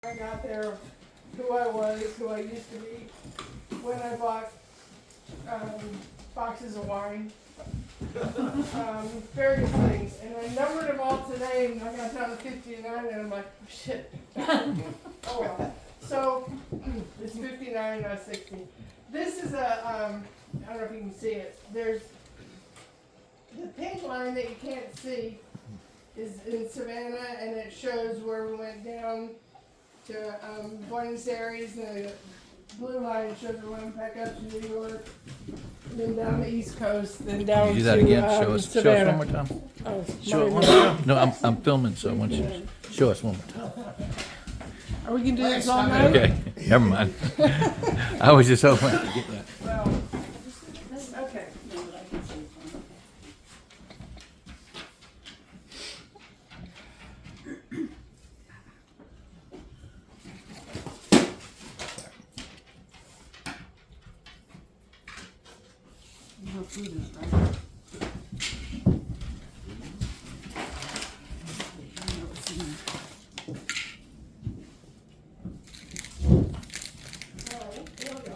I got there, who I was, who I used to be, when I bought boxes of wine, various things. And I numbered them all today, and I got down to 59, and I'm like, oh, shit. Oh well. So it's 59, not 60. This is a, I don't know if you can see it. There's the pink line that you can't see is in Savannah, and it shows where we went down to Buenos Aires, and the blue line shows we went back up to New York, and then down the East Coast, then down to Do that again. Show us Savannah. one more time. Oh, Show it one mine. more time. No, I'm filming, so I want you to show us one more time. Are we gonna do this all night? Okay, never mind. I was just hoping to get that. Well, okay. No food in it, right?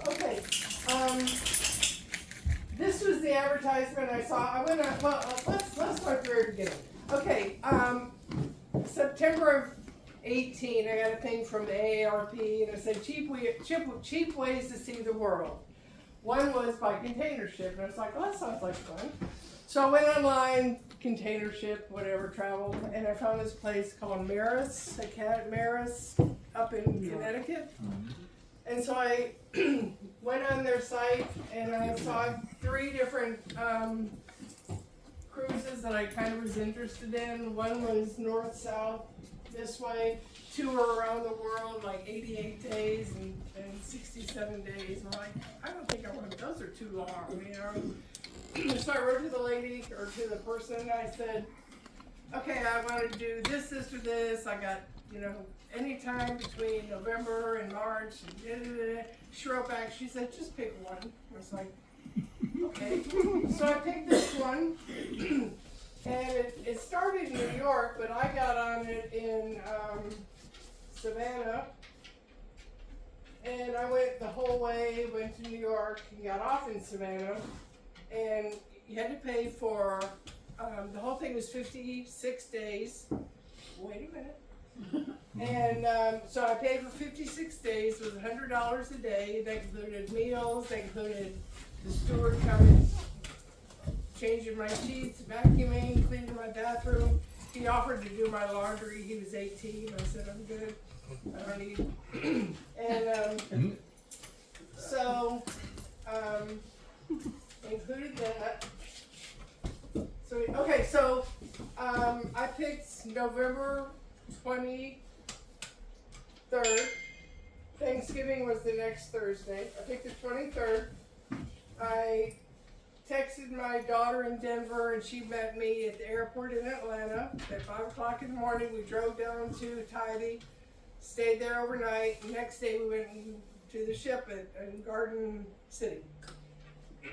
Okay, this was the advertisement I saw. I went on, well, let's start from the very beginning. Okay, September of 18, I got a thing from the AARP, and it said cheap ways to see the world. One was by container ship, and I was like, oh, that sounds like fun. So I went online, container ship, whatever, travel, and I found this place called Maris, Maris, up in Connecticut. And so I went on their site, and I saw 3 different cruises that I kind of was interested in. One was north-south this way. 2 were around the world, like 88 days and 67 days. I'm like, I don't think I want, those are too long, you know. So I wrote to the lady, or to the person, I said, okay, I want to do this, or this. I got, you know, any time between November and March. And she wrote back, she said, just pick one. I was like, okay. So I picked this one. And it started in New York, but I got on it in Savannah. And I went the whole way, went to New York, and got off in Savannah. And you had to pay for, the whole thing was 56 days. Wait a minute. And so I paid for 56 days. It was $100 a day. That included meals, that included the steward coming, changing my sheets, vacuuming, cleaning my bathroom. He offered to do my laundry. He was 18. I said, I'm good. I don't need. And so included that. So okay, so I picked November 23rd. Thanksgiving was the next Thursday. I picked the 23rd. I texted my daughter in Denver, and she met me at the airport in Atlanta at 5 o'clock in the morning. We drove down to Tidy, stayed there overnight. The next day we went to the ship in Garden City.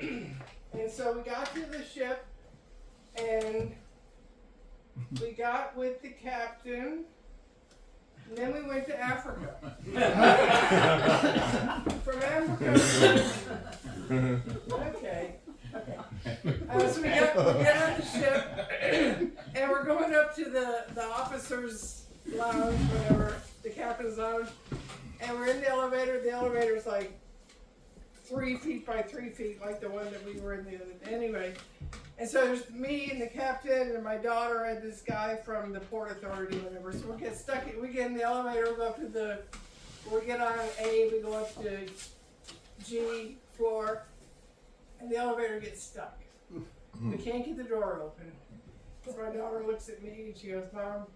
And so we got to the ship, and we got with the captain, and then we went to Africa. From Africa, okay. So we get on the ship, and we're going up to the officer's lounge, whatever, the captain's lounge, and we're in the elevator. The elevator's like 3 feet by 3 feet, like the one that we were in the other day. Anyway, and so there's me and the captain and my daughter and this guy from the Port Authority, whatever. So we get stuck. We get in the elevator. We go up to we get on A. We go up to G floor, and the elevator gets stuck. We can't get the door open. So my daughter looks at me and she goes, "Mom,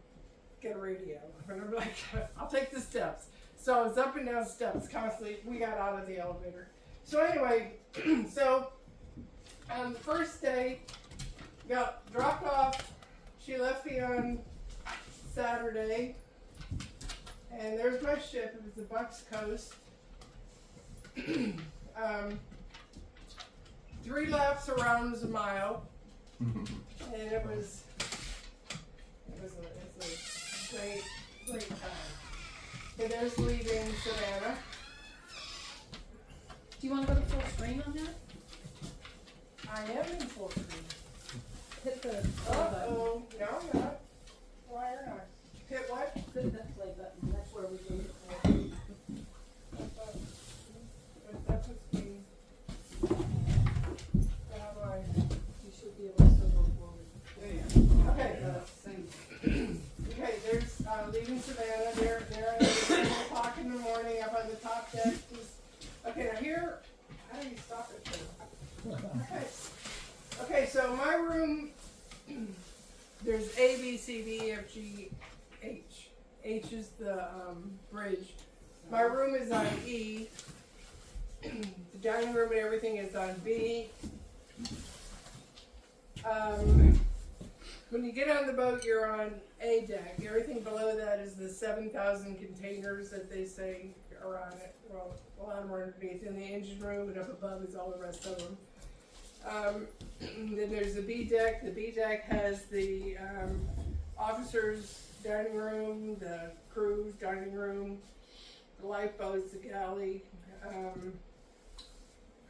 get a radio." And I'm like, "I'll take the steps." So I was up and down steps constantly. We got out of the elevator. So anyway, so the first day, got dropped off. She left me on Saturday, and there's my ship. It was the Bucks Coast. 3 laps around was a mile, and it's a great time. Okay, there's leaving Savannah. Do you wanna go to full screen on that? I am in full screen. Hit the play button. Uh-oh, no, I'm not. Why are not? Hit what? Hit that play button, that's where we go to. That's what's being. How do I? You should be able to still go forward. Okay. Same. Okay, there's leaving Savannah. They're at 7 o'clock in the morning up on the top deck. Okay, now here, how do you stop it? Okay. Okay, so my room, there's A, B, C, D, E, F, G, H. H is the bridge. My room is on E. The dining room and everything is on B. When you get on the boat, you're on A deck. Everything below that is the 7,000 containers that they say are on it. Well, a lot of them are underneath in the engine room, and up above is all the rest of them. Then there's the B deck. The B deck has the officers' dining room, the crew's dining room, the lifeboats, the galley,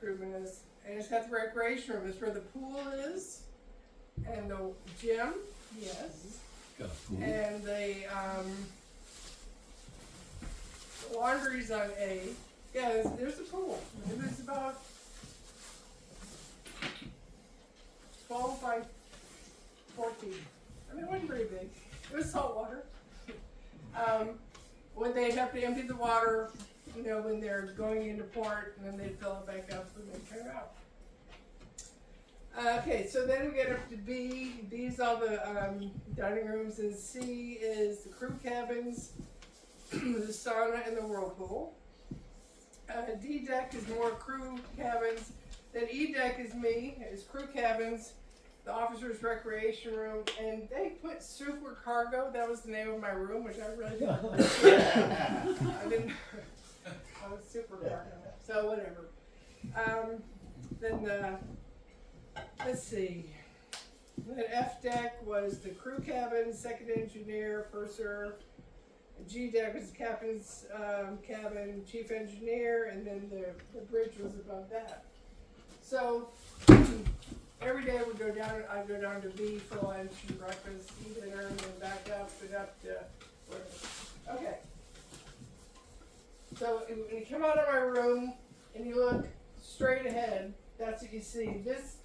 crewman is, and it's got the recreation room. It's where the pool is, and the gym, yes, Got a pool. and the laundry's on A. Yeah, there's a pool. It was about 12 by 14. I mean, it wasn't very big. It was salt water. When they'd have to empty the water, you know, when they're going into port, and then they'd fill it back up when they come out. Okay, so then we get up to B. B is all the dining rooms, and C is the crew cabins, the sauna, and the whirlpool. D deck is more crew cabins. Then E deck is me, is crew cabins, the officers' recreation room, and they put supercargo. That was the name of my room, which I really didn't appreciate. I didn't. I was supercargo, so whatever. Then let's see. The F deck was the crew cabin, second engineer, purser. G deck was the captain's cabin, chief engineer, and then the bridge was above that. So every day we go down. I go down to B for lunch and breakfast, and dinner, and then back up and up to whatever. Okay. So when you come out of my room and you look straight ahead, that's what you see. This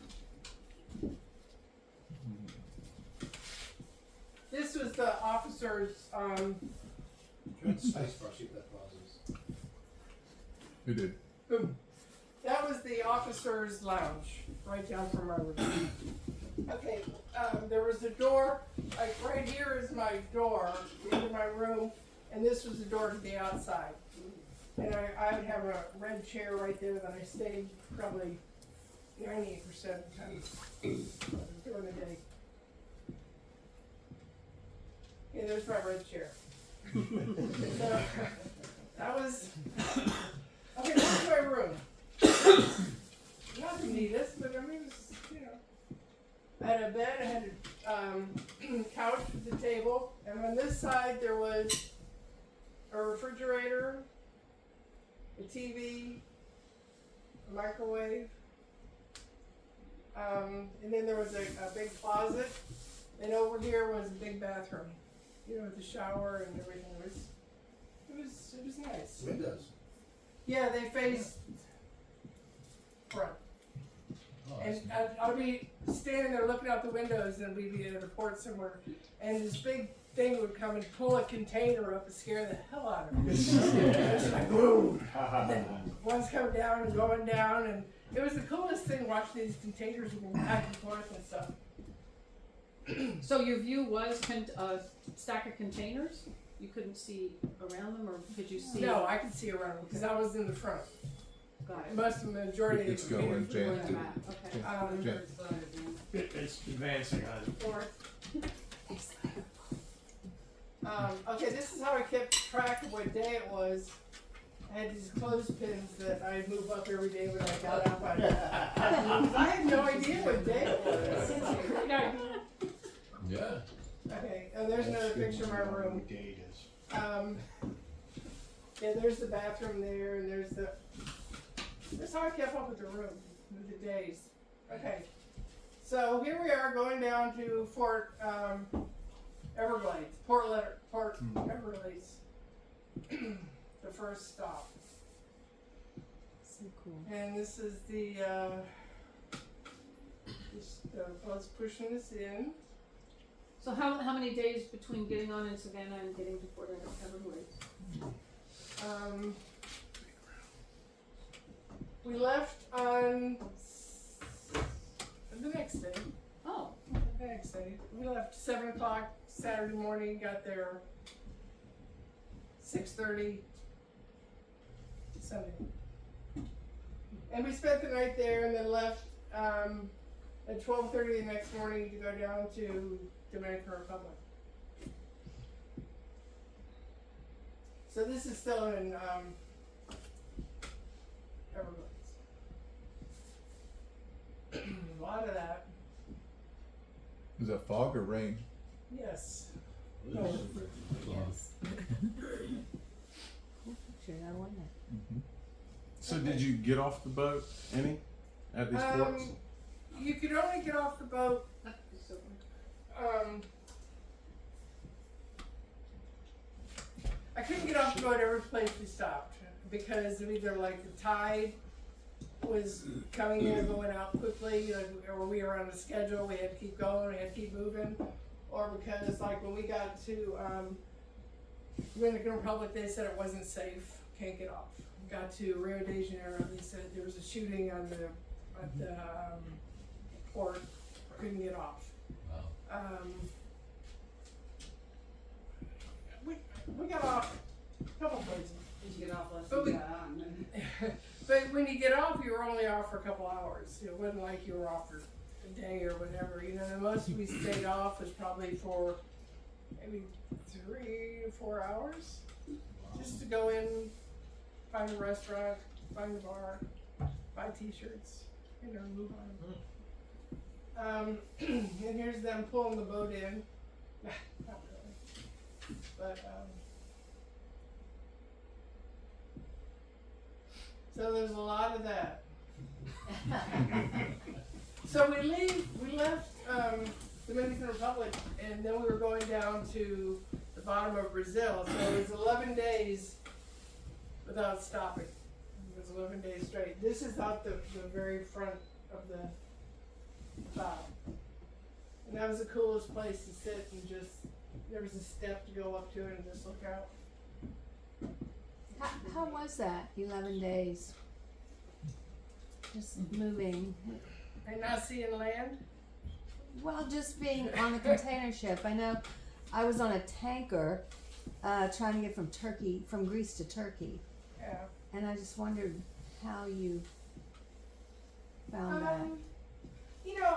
was the officers. Who did? That was the officers' lounge, right down from my room. Okay, there was a door, like right here is my door into my room, and this was the door to the outside. And I would have a red chair right there that I stayed probably 98% of the time during the day. Yeah, there's my red chair. So, that was, okay, that's my room. Not the neatest, but I mean, it was, you know. I had a bed, I had a couch with a table, and on this side there was a refrigerator, a TV, a microwave, and then there was a big closet, and over here was a big bathroom, you know, with the shower and everything. It was nice. Windows. Yeah, they faced front. Oh, And I'll be standing there looking out the windows, and we'd be at a port somewhere, and this big thing would come and pull a container up and scare the hell out of me. It's like boom. And then one's coming down and going down, and it was the coolest thing watching these containers moving back and forth and stuff. So your view was a stack of containers? You couldn't see around them, or could you see? No, I could see around them because I was in the front. Got it. Most of the majority of It's the going, containers Jan. were in the Okay. Jen. It's advancing on fourth. Okay, this is how I kept track of what day it was. I had these clothespins that I'd move up every day when I got up. I had no idea what day it was. Yeah. Okay, and there's another picture of my room. Yeah, there's the bathroom there, and there's the. That's how I kept up with the room, with the days. Okay, so here we are going down to Fort Everglades, Port Everglades, the first stop. So cool. And this is the boat's pushing us in. So how many days between getting on in Savannah and getting to Fort Everglades? We left on the next day. Oh, The next day. We left 7 o'clock Saturday morning, got there 6:30 Sunday. And we spent the night there and then left at 12:30 the next morning to go down to Dominican Republic. So this is still in Everglades. A lot of that. Is that fog or rain? Yes. yes. Cool picture, I want that. Mm-hmm. So did you get off the boat any at these ports? You could only get off the boat. So, I couldn't get off the boat every place we stopped because of either like the tide was coming in and going out quickly, or we were on a schedule, we had to keep going, we had to keep moving, or because like when we got to Dominican Republic, they said it wasn't safe, can't get off. Got to Rio de Janeiro, they said there was a shooting at the port, couldn't get off. We got off a couple places. Did you get off less But than we- that? But when you get off, you were only off for a couple hours. It wasn't like you were off for a day or whatever. The most we stayed off was probably for maybe 3 or 4 hours. Just to go in, find a restaurant, find a bar, buy t-shirts, move on. And here's them pulling the boat in. Not really. But, so there's a lot of that. So we left Dominican Republic, and then we were going down to the bottom of Brazil. So it was 11 days without stopping. It was 11 days straight. This is out the very front of the bow. And that was the coolest place to sit and just, there was a step to go up to it and just look out. How was that? 11 days. Just moving. And not seeing land? Well, just being on a container ship. I know I was on a tanker trying to get from Greece to Turkey. Yeah. And I just wondered how you found that.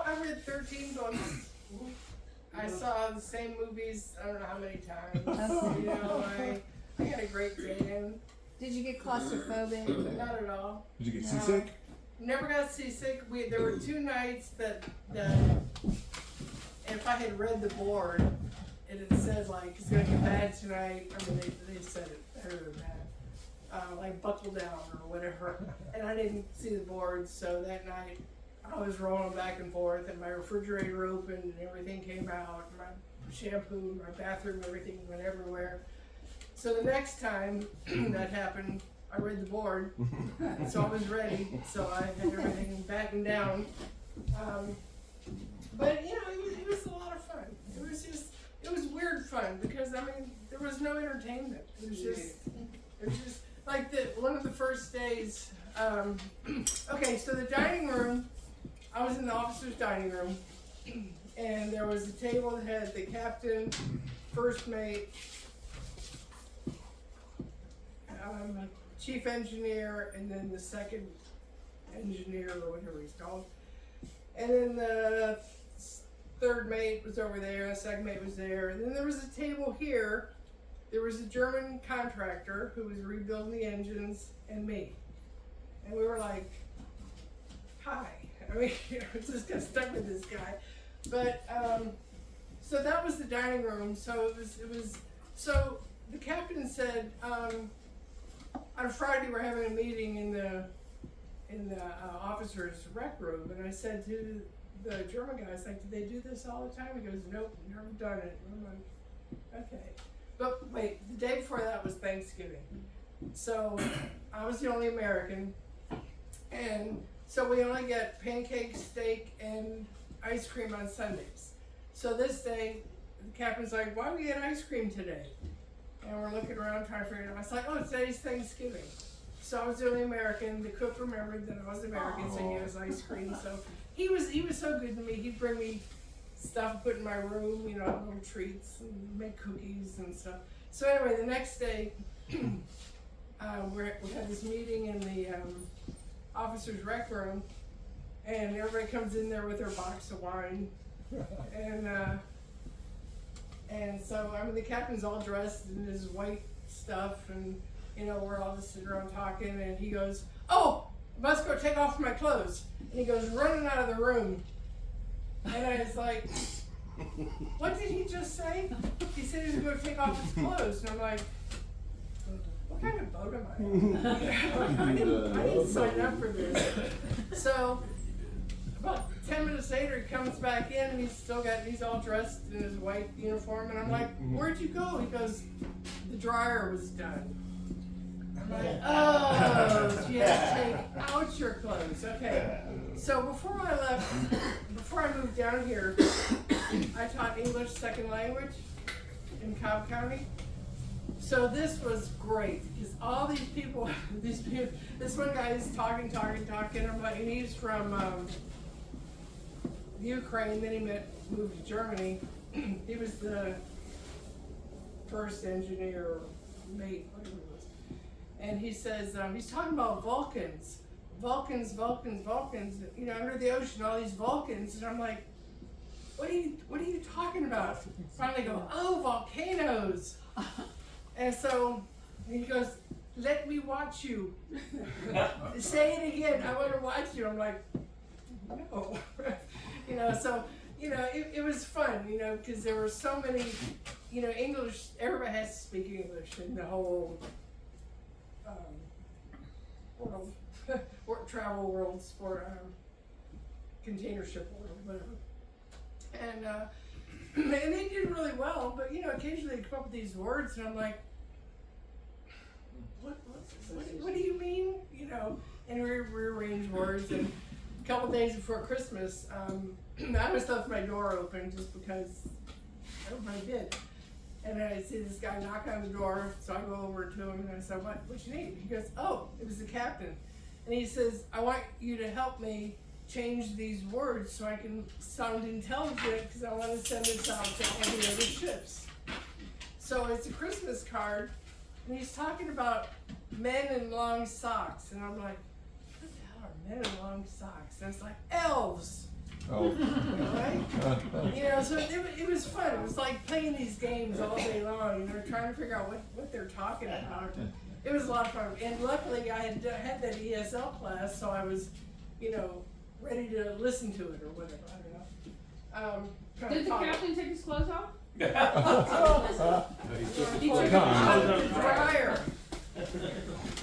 I read 13 books. I saw the same movies, I don't know how many times. I got a great tan. Did you get claustrophobic? Not at all. Did you get No. seasick? Never got seasick. There were 2 nights that if I had read the board, it had said like, it's gonna get bad tonight. I mean, they said it better than that. Like buckle down or whatever. And I didn't see the board, so that night I was rolling back and forth, and my refrigerator opened and everything came out. And my shampoo, my bathroom, everything went everywhere. So the next time that happened, I read the board, so I was ready. So I had everything backing down. But it was a lot of fun. It was weird fun because there was no entertainment. It was just like one of the first days. Okay, so the dining room. I was in the officer's dining room, and there was a table that had the captain, first mate, chief engineer, and then the second engineer or whatever he's called. And then the third mate was over there, the second mate was there, and then there was a table here. There was a German contractor who was rebuilding the engines, and me. And we were like, hi. Just got stuck with this guy. But, so that was the dining room. So it was, so the captain said, on Friday we're having a meeting in the officers' rec room, and I said to the German guy, I was like, do they do this all the time? He goes, nope, never done it. And I'm like, okay. But wait, the day before that was Thanksgiving. So I was the only American, and so we only get pancakes, steak, and ice cream on Sundays. So this day, the captain's like, why do we get ice cream today? And we're looking around trying to figure it out. I was like, oh, today's Thanksgiving. So I was the only American. The cook remembered that I was American, so he gave us ice cream. So he was so good to me. He'd bring me stuff to put in my room, you know, little treats and make cookies and stuff. So anyway, the next day, we had this meeting in the officers' rec room, and everybody comes in there with their box of wine, and so I mean the captain's all dressed in his white stuff, and you know we're all just sitting around talking, and he goes, "Oh, I must go take off my clothes," and he goes running out of the room, and I was like, "What did he just say?" He said he was going to take off his clothes, and I'm like, what kind of boat am I on? I didn't sign up for this. So about 10 minutes later, he comes back in and he's all dressed in his white uniform, and I'm like, where'd you go? He goes, the dryer was done. I'm like, oh, so you have to take out your clothes. Okay. So before I moved down here, I taught English second language in Cobb County. So this was great because all these people, this one guy is talking. I'm like, and he's from Ukraine. Then he moved to Germany. He was the first engineer, mate, whatever it was. And he says he's talking about Vulcans, you know, under the ocean, all these Vulcans, and I'm like, what are you talking about? Finally, go, oh, volcanoes. And so he goes, let me watch you. Say it again, I want to watch you. I'm like, no. You know, so, you know, it was fun, you know, because there were so many, you know, English, everybody has to speak English in the whole world, travel world, sport, container ship world, whatever. And they did really well, but you know, occasionally they come up with these words, and I'm like, what do you mean? You know, and we rearrange words. And a couple days before Christmas, I always left my door open just because everybody did. And I see this guy knock on the door, so I go over to him and I said, what you need? He goes, oh, it was the captain. And he says, I want you to help me change these words so I can sound intelligent because I want to send this out to any other ships. So it's a Christmas card, and he's talking about men in long socks, and I'm like, what the hell are men in long socks? And it's like, elves. Oh. Right? You know, so it was fun. It was like playing these games all day long, you know, trying to figure out what they're talking about. It was a lot of fun. And luckily I had that ESL class, so I was, you know, ready to listen to it or whatever. I don't know. Did the captain take his clothes off? He took it out of the dryer.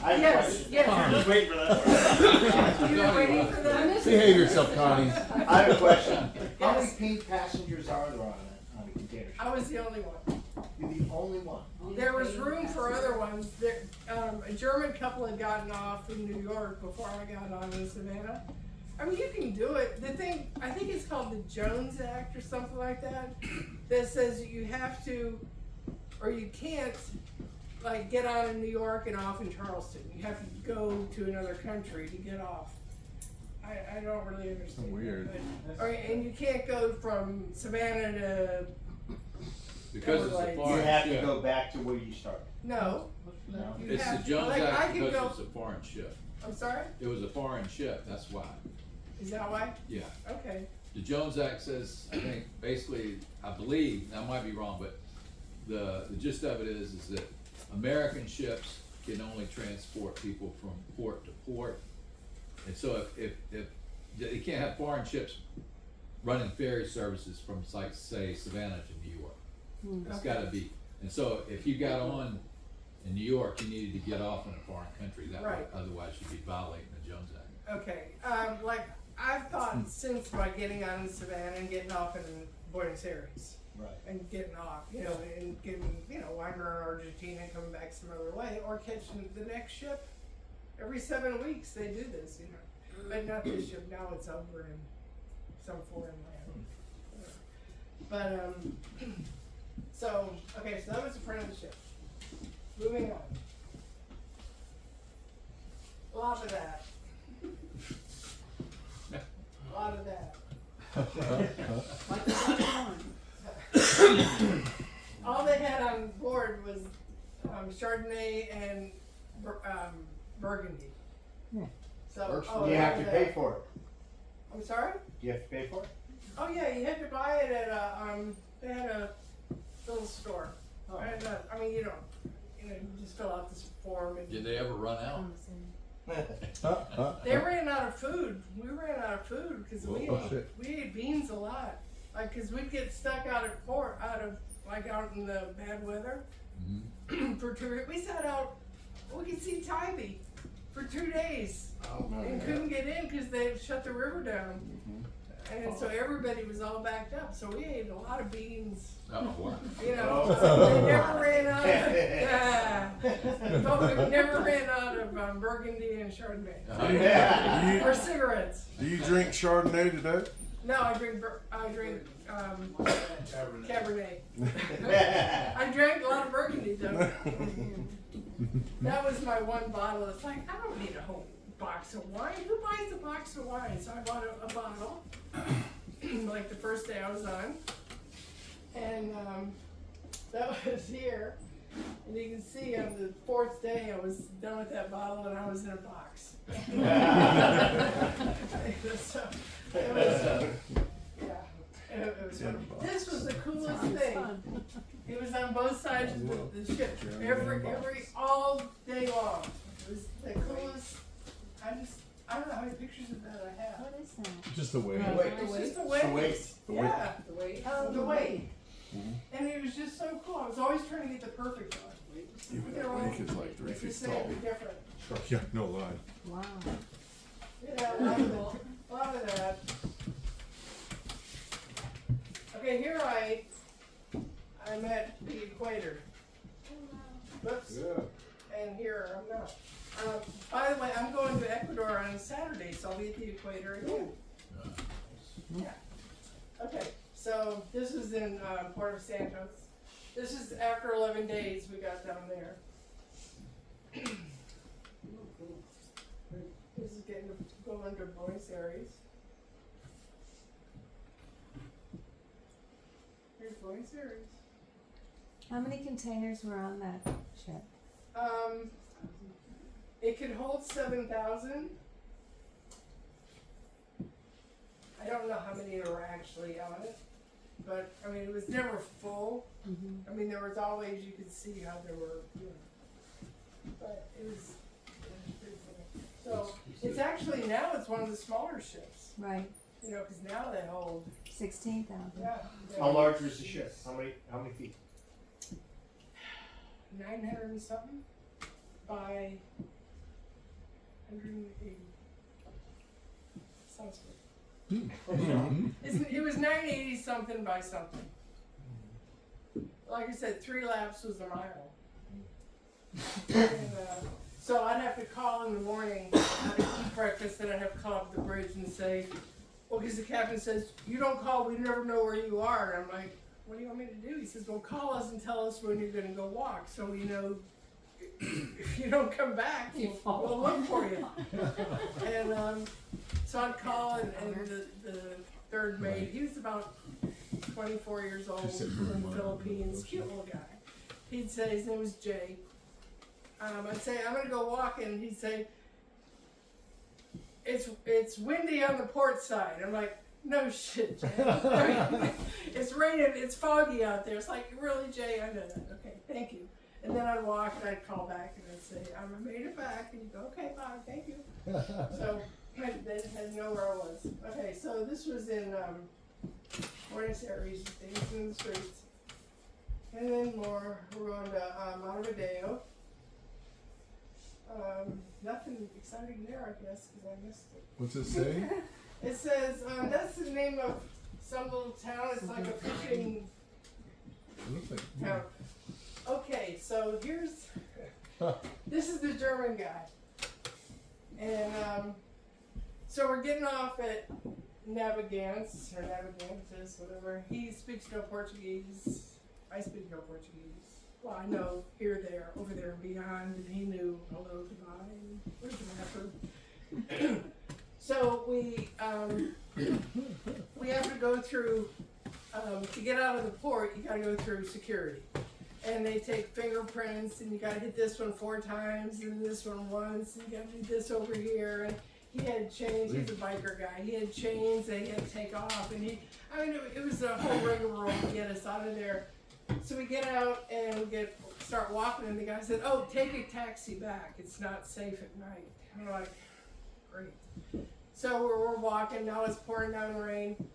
Yes. I was waiting for that. You were waiting for that? Behave yourself, Connie. I have a question. How many Yes. paid passengers are there on a container ship? I was the only one. You're the only one. There was room for other ones. A German couple had gotten off in New York before I got on in Savannah. I mean, you can do it. The thing, I think it's called the Jones Act or something like that, that says that you have to, or you can't, like, get on in New York and off in Charleston. You have to go to another country to get off. I don't really understand. Weird. And you can't go from Savannah to, Because it's a You You foreign have to ship. go back to where you started. no. No. You It's the have to- Jones like, I Act could because go, it's a foreign ship. I'm sorry? It was a foreign ship, that's why. Is that why? Yeah. Okay. The Jones Act says, I think, basically, I believe, I might be wrong, but the gist of it is that American ships can only transport people from port to port. And so if you can't have foreign ships running ferry services from, like, say, Savannah to New York. It's gotta be. And so if you got on In New York, you needed to get off in a foreign country, that way, Right. otherwise you'd be violating the Jones Act. Okay, like, I've thought since my getting on the Savannah and getting off in Buenos Aires. Right. And getting off, you know, and getting, you know, wandering around Argentina and coming back some other way, or catching the next ship. Every 7 weeks they do this, you know. But not this ship, now it's over in some foreign land. But, so, okay, so that was the front of the ship. Moving on. A lot of that. A lot of that. Like the one. All they had on board was Chardonnay and Burgundy. So, Works for oh, You have yeah. to pay for it. I'm sorry? Do you have to pay for it? Oh yeah, you had to buy it at a they had a little store. Oh. And, I mean, you just fill out this form and Did they ever run out? they ran out of food. We ran out of food because Oh, shit. we ate beans a lot. Like, cause we'd get stuck out at port, out in the bad weather. For we sat out, we could see Tybee for 2 days Oh, no, and yeah. couldn't get in because they shut the river down. And so everybody was all backed up. So we ate a lot of beans. Oh, wow. You know, Oh. they never ran out of, but we never ran out of Burgundy and Chardonnay. Do Or cigarettes. you drink Chardonnay today? No, I drink Cabernet. I drank a lot of Burgundy though. That was my one bottle. It's like, I don't need a whole box of wine. Who buys a box of wine? So I bought a bottle, like the first day I was on. And that was here. And you can see on the 4th day I was done with that bottle and I was in a box. So, it was, yeah, it was fun. This was the coolest thing. It was on both sides of the ship, all day long. It was the coolest. I don't know how many pictures of that I have. What is that? Just the way. It's just the weight. The weight. Yeah, The weight. Oh, the weight. And it was just so cool. I was always trying to get the perfect one. Even that wake is like 3 It's feet just tall. different. Yeah, no lie. Wow. Yeah, a lot of that. Okay, here I'm at the equator. Whoops. And here I'm not. By the way, I'm going to Ecuador on Saturday, so I'll be at the equator again. Yeah. Okay, so this is in Port of Santos. This is after 11 days we got down there. This is getting to go under Buenos Aires. Here's Buenos Aires. How many containers were on that ship? It could hold 7,000. I don't know how many were actually on it, but I mean, it was never full. I mean, there was always, you could see how there were, you know, but it was pretty funny. So it's actually now it's one of the smaller ships, Right, you know, because now they hold, 16,000. yeah, How large was the ship? How many feet? 900 and something by 180. Sounds good. It was 980 something by something. Like I said, 3 laps was a mile. And, so I'd have to call in the morning, I'd eat breakfast, then I'd have to call up the bridge and say, well, because the captain says, you don't call, we never know where you are. And I'm like, what do you want me to do? He says, well, call us and tell us when you're gonna go walk, so we know if you don't come back, we'll look for you. And so I'd call, and the third mate, he was about 24 years old from the Philippines, cute little guy. He'd say, his name was Jay. I'd say, I'm gonna go walking, and he'd say, it's windy on the port side. I'm like, no shit, Jay. It's raining, it's foggy out there. It's like, really, Jay? I know that. Okay, thank you. And then I'd walk and I'd call back and I'd say, I made it back. And he'd go, okay, bye, thank you. So they had to know where I was. Okay, so this was in Buenos Aires, dancing in the streets. And then more, we're going to Montevideo. Nothing exciting there, I guess, because I missed it. What's it say? It says, that's the name of some little town. It's like a fishing It looks like. town. Okay, so this is the German guy. And so we're getting off at Navigance, or Navigantes, whatever. He speaks no Portuguese. I speak no Portuguese. Well, I know here, there, over there, and beyond, and he knew hello, goodbye, and where's the mapper? So we have to go through, to get out of the port, you gotta go through security. And they take fingerprints, and you gotta hit this one 4 times, and this one once, and you gotta do this over here, and he had chains, he's a biker guy, he had chains that he had to take off, and it was a whole rigmarole to get us out of there. So we get out and start walking, and the guy said, "Oh, take a taxi back. It's not safe at night." I'm like, "Great." So we're walking. Now it's pouring down rain,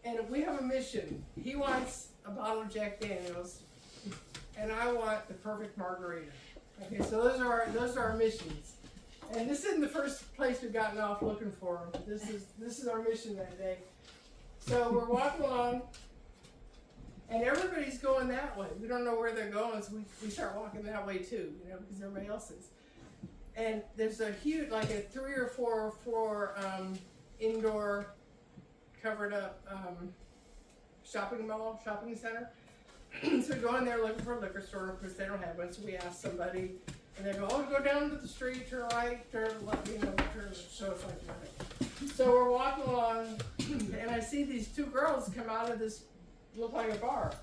and we have a mission. He wants a bottle of Jack Daniels, and I want the perfect margarita. Okay, so those are our missions. And this isn't the first place we've gotten off looking for him. This is our mission that day. So we're walking along. And everybody's going that way. We don't know where they're going, so we start walking that way too, because everybody else is. And there's a huge, like a 3 or 4 floor indoor covered up shopping center. So we go in there looking for a liquor store. Of course, they don't have one, so we ask somebody, and they go, "Oh, go down to the street, turn right, turn left, turn." So it's like that. So we're walking along, and I see these 2 girls come out of this. Look like a bar.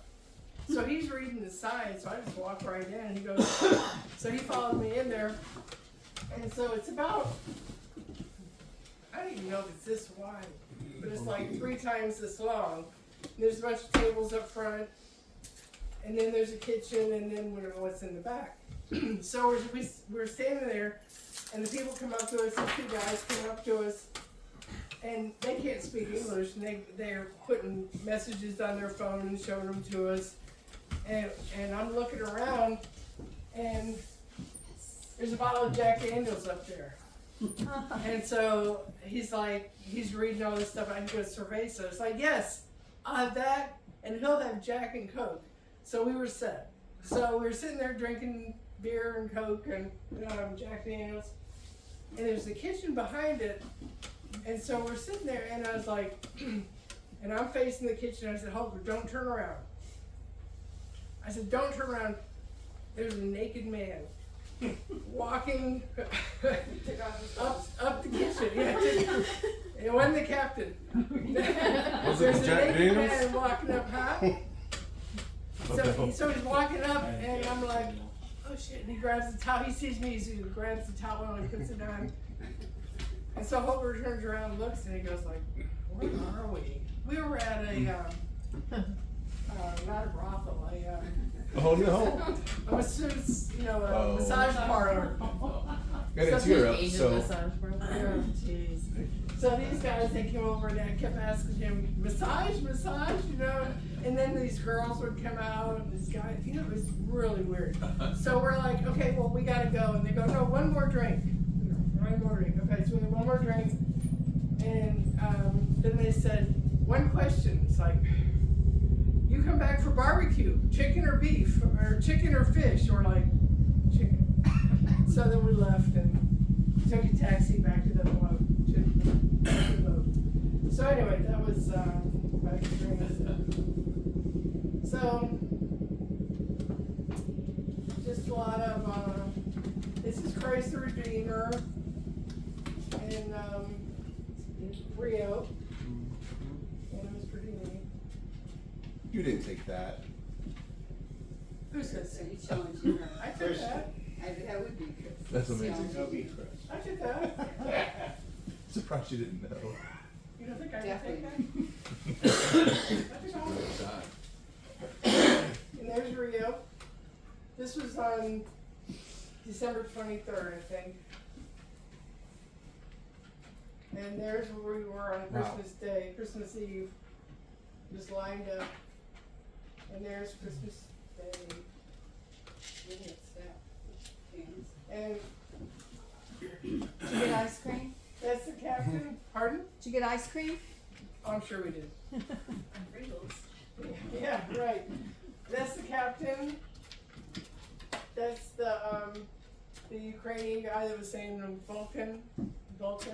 So he's reading the sign, so I just walk right in, and he goes, so he followed me in there, and so it's about, I don't even know if it's this wide, but it's like 3 times this long. And there's a bunch of tables up front, and then there's a kitchen, and then we don't know what's in the back. So we're standing there, and the people come up to us, the 2 guys come up to us, and they can't speak English, and they're putting messages on their phone and showing them to us. And I'm looking around, and there's a bottle of Jack Daniels up there. And so he's reading all this stuff. I do a survey, so it's like, yes, I'll have that, and he'll have Jack and Coke. So we were set. So we were sitting there drinking beer and Coke and Jack Daniels, and there's a kitchen behind it. And so we're sitting there, and I was like, and I'm facing the kitchen. I said, "Holger, don't turn around." I said, "Don't turn around." There's a naked man walking up the kitchen. Yeah, it wasn't the captain. Was There's it a Jack naked Daniels? man walking up, huh? So he's walking up, and I'm like, "Oh shit!" And he grabs the towel. He sees me, so he grabs the towel and he puts it on. And so Holger turns around and looks, and he goes like, "Where are we?" We were at a, not a brothel, Oh no! a masseuse, a massage parlor. And it's Europe, so. Yeah, jeez. So these guys, they came over and I kept asking him, massage, and then these girls would come out, and these guys, it was really weird. So we're like, okay, well, we gotta go. And they go, "No, one more drink. One more drink." Okay, so we had one more drink, and then they said, "One question." It's like, "You come back for barbecue, chicken or beef, or chicken or fish?" Or like, "Chicken." So then we left and took a taxi back to the boat. So anyway, that was my experience. So just a lot of this is Christ the Redeemer in Rio, and it was pretty neat. You didn't take that. Who said so? I took Chris. that. That would be good. That's amazing. That'll be Chris. I took that. Surprised you didn't know. You don't think I can take that? I took all of it. And there's Rio. This was on December 23rd, I think. And there's where we were on Wow. Christmas Day, Christmas Eve, just lined up. And there's Christmas Day. And you get ice cream? Oh, I'm sure we did. Yeah, right. That's the captain. That's the Ukrainian guy that was saying Vulcan. That's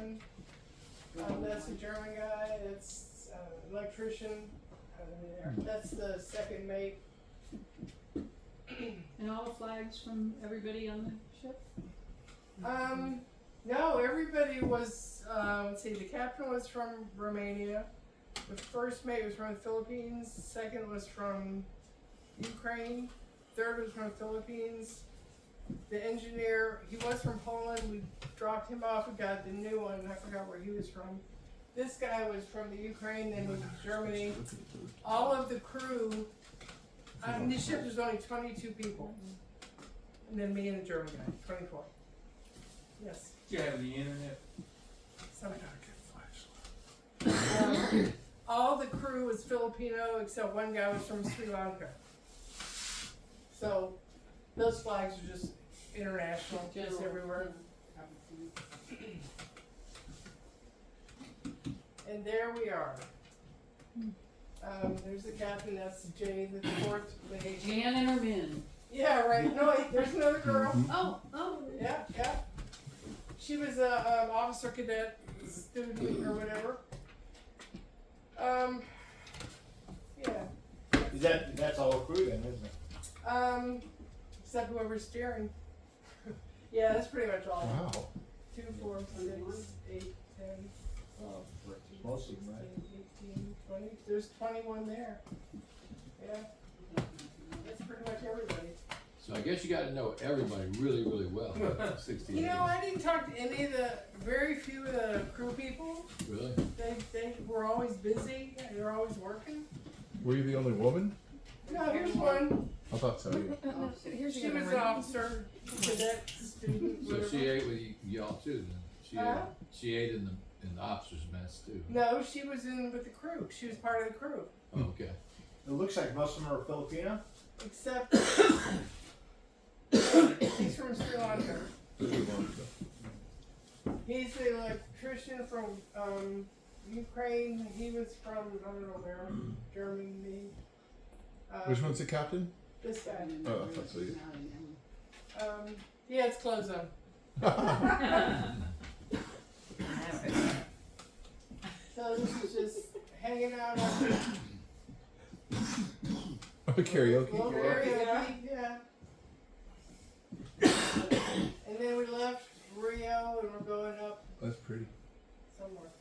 the German guy. That's electrician. There. That's the second mate. And all the flags from everybody on the ship? No, everybody was. Let's see. The captain was from Romania. The first mate was from the Philippines. Second was from Ukraine. Third was from the Philippines. The engineer, he was from Poland. We dropped him off. We got the new one. I forgot where he was from. This guy was from the Ukraine, then was Germany. All of the crew. On this ship, there's only 22 people, and then me and the German guy, 24. Yes. Do you have the internet? Somehow. All the crew was Filipino except one guy was from Sri Lanka. So those flags are just international, just everywhere. And there we are. There's the captain. That's Jay, the fourth mate. Jan and her men. Yeah, right. No, wait, there's another girl. Oh. Yeah. She was a officer cadet student or whatever. Yeah. That's all crew then, isn't it? Except whoever's steering. Yeah, that's pretty much all. Wow. 2, 4, 6, 8, 10, 12, 14, Most of them, 16, 18, 20. There's 21 there. Yeah. That's pretty much everybody. So I guess you gotta know everybody really, really well. 60 You know, I didn't talk to any of very few of the crew people. Really? They were always busy. They were always working. Were you the only woman? No, here's one. I thought so. Yeah. She was an officer, cadet, student, So whatever. she ate with y'all too then? She ate in the officer's mess too? No, she was in with the crew. She was part of the crew. Oh, okay. It looks like most of them are Filipino. Except he's from Sri Lanka. He's the electrician from Ukraine. He was from, I don't know where, Germany. Which one's the captain? This guy. Oh, I thought so. Yeah. He has clothes on. So this is just hanging out on Karaoke. little karaoke, yeah. And then we left Rio and we're going up That's pretty. somewhere.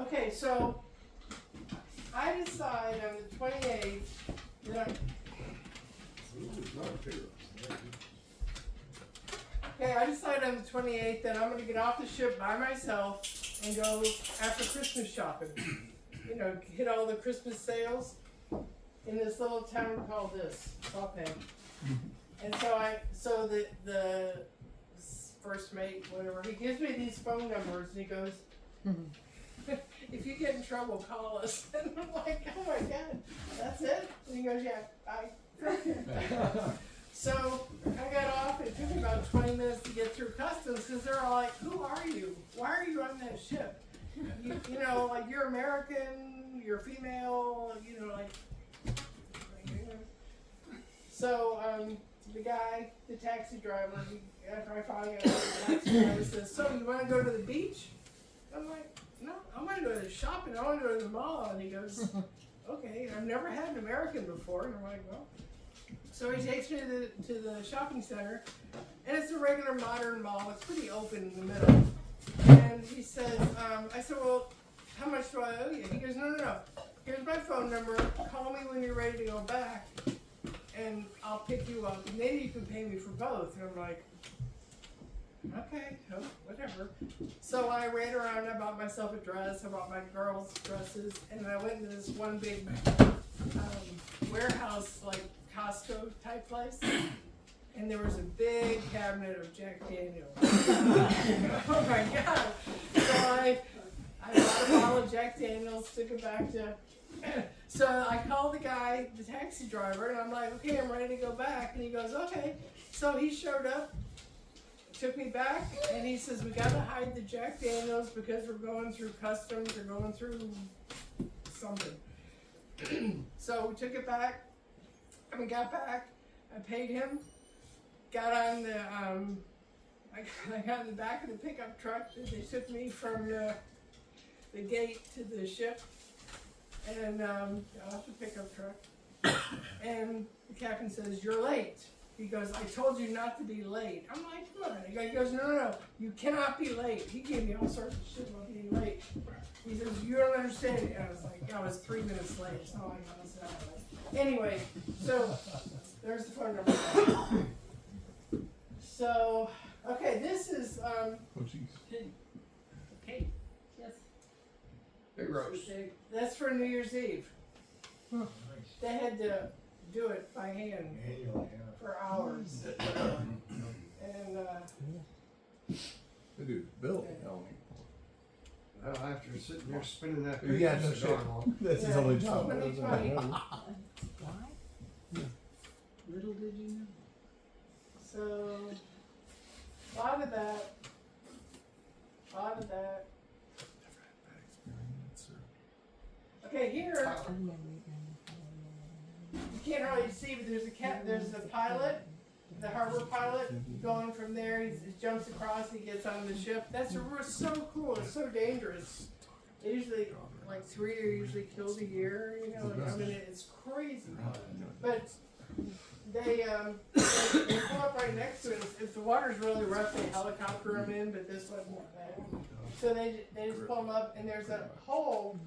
Okay, so I decide on the 28th that I decide on the 28th that I'm going to get off the ship by myself and go after Christmas shopping. You know, hit all the Christmas sales in this little town called Sawpan. And so the first mate, whatever, he gives me these phone numbers and he goes, if you get in trouble, call us. And I'm like, oh my God, that's it? And he goes, yeah, bye. So I got off, and it took me about 20 minutes to get through customs because they're all like, who are you? Why are you on that ship? You know, like you're American, you're female, you know, like so the guy, the taxi driver, after I finally got the taxi driver says, so you want to go to the beach? I'm like, no, I want to go to the shopping, I want to go to the mall. And he goes, okay, I've never had an American before. And I'm like, well. So he takes me to the shopping center, and it's a regular modern mall. It's pretty open in the middle. And he says, I said, well, how much do I owe you? He goes, no. Here's my phone number. Call me when you're ready to go back, and I'll pick you up. And then you can pay me for both. And I'm like, okay, whatever. So I ran around. I bought myself a dress. I bought my girls' dresses, and I went into this one big warehouse, like Costco type place. And there was a big cabinet of Jack Daniels. Oh my God. So I bought a bottle of Jack Daniels, took it back to, so I called the guy, the taxi driver, and I'm like, okay, I'm ready to go back. And he goes, okay. So he showed up took me back and he says, we gotta hide the Jack Daniels because we're going through customs or going through something. So we took it back and we got back. I paid him, got on the, I got in the back of the pickup truck. They took me from the gate to the ship and off the pickup truck. And the captain says, you're late. He goes, I told you not to be late. I'm like, come on. He goes, no, you cannot be late. He gave me all sorts of shit about being late. He says, you don't understand. And I was like, I was 3 minutes late. It's not like I was that late. Anyway, so there's the phone number. So, okay, this is, Oh, jeez. Okay, yes. Big roast. that's for New Year's Eve. They had to do it by hand Manually, yeah. for hours. And, They do Bill. Well, after sitting there spinning that Yeah, picture no so shit. darn long. That's his Yeah, only job. 2020. Little did you know. so, a lot of that. Okay, here, you can't really see, but there's a pilot, the harbor pilot, going from there, he jumps across, he gets on the ship. That's so cool, it's so dangerous. They usually, like 3 are usually killed a year, you know, I mean, it's crazy. But they pull up right next to it. If the water's really rough, they helicopter them in, but this wasn't bad. So they just pull them up, and there's a hole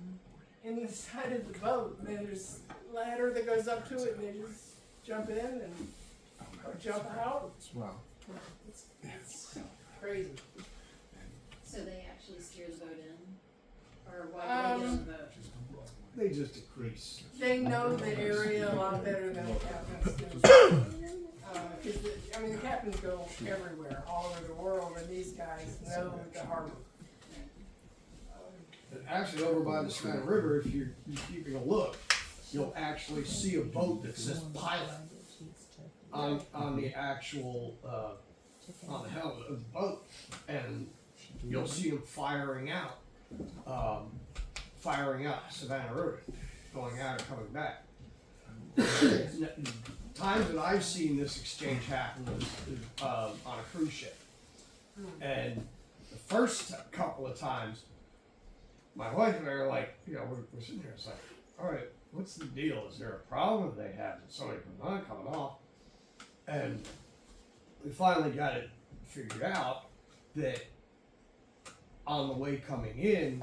in the side of the boat, and there's a ladder that goes up to it, and they just jump in and or jump out. Wow. It's crazy. So they actually steer the boat in? Or why do they get on the boat? They just decrease. They know the area a lot better than the captains do. I mean, the captains go everywhere, all over the world, and these guys know the harbor. And actually, over by the Savannah River, if you're keeping a look, you'll actually see a boat that says pilot on the actual, on the helm of the boat. And you'll see them firing out Savannah River, going out and coming back. Times that I've seen this exchange happen was on a cruise ship. And the first couple of times, my wife and I are like, you know, we're sitting there, it's like, all right, what's the deal? Is there a problem? They have somebody coming on, coming off? And we finally got it figured out that on the way coming in,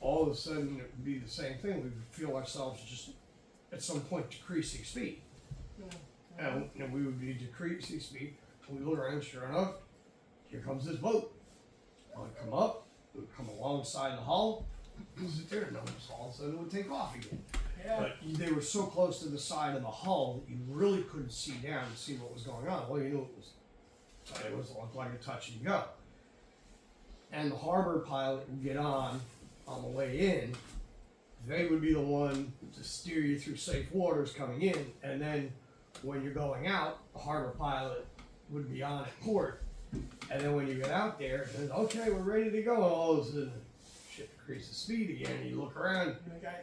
all of a sudden it would be the same thing. We would feel ourselves just at some point decreasing speed. And we would be decreasing speed. And we look around, sure enough, here comes this boat. It would come up, it would come alongside the hull, sit there, and all of a sudden it would take off again. Yeah. But they were so close to the side of the hull that you really couldn't see down and see what was going on. Well, you knew it looked like a touch and go. And the harbor pilot would get on the way in. They would be the one to steer you through safe waters coming in, and then when you're going out, the harbor pilot would be on at port. And then when you get out there, it says, okay, we're ready to go. And all of a sudden, shit decreases speed again. And you look around,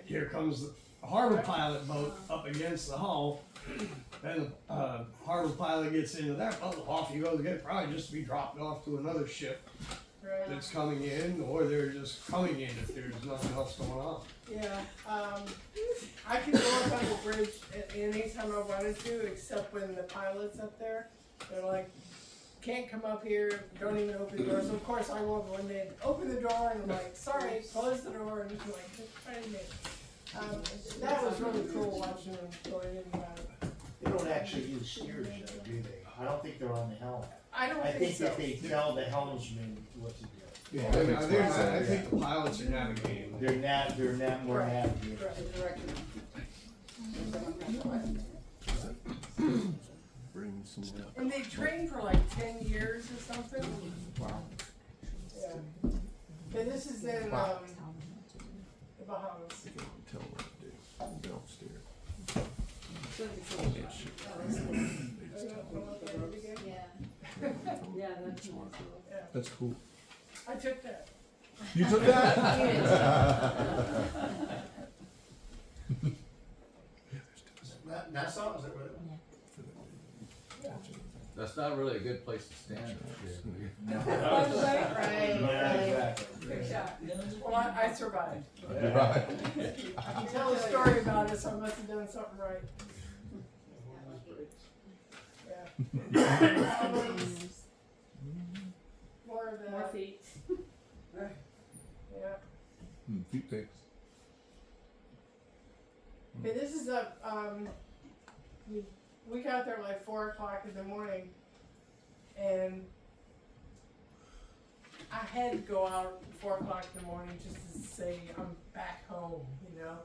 here comes the harbor pilot boat up against the hull. Then the harbor pilot gets into that boat, off he goes again, probably just to be dropped off to another ship that's coming in, or they're just coming in if there's nothing else going on. Yeah, I can go up on the bridge anytime I wanted to, except when the pilot's up there. They're like, can't come up here, don't even open the door. So of course I won't go in there, open the door, and I'm like, sorry, close the door, and he's like, just try to make that was really cool watching them going in and out. They don't actually use steers though, do they? I don't think they're on the helm. I don't I think think so. that they tell the helmsman what to do. Yeah, I think the pilots are navigating. They're more navigating. Bring some stuff. And they train for like 10 years or something. Wow. Yeah. But this is in the Bahamas. Tell them what to do. Don't steer. Yeah. Yeah, that's nice. That's cool. I took that. You took that? Nassau, is that what it was? That's not really a good place to stand. Right. Good shot. Well, I survived. Right. You tell a story about it, so I must have done something right. Yeah. More of More that. feet. Yeah. Feet pics. Okay, this is we got there like 4 o'clock in the morning, and I had to go out at 4 o'clock in the morning just to say I'm back home, you know.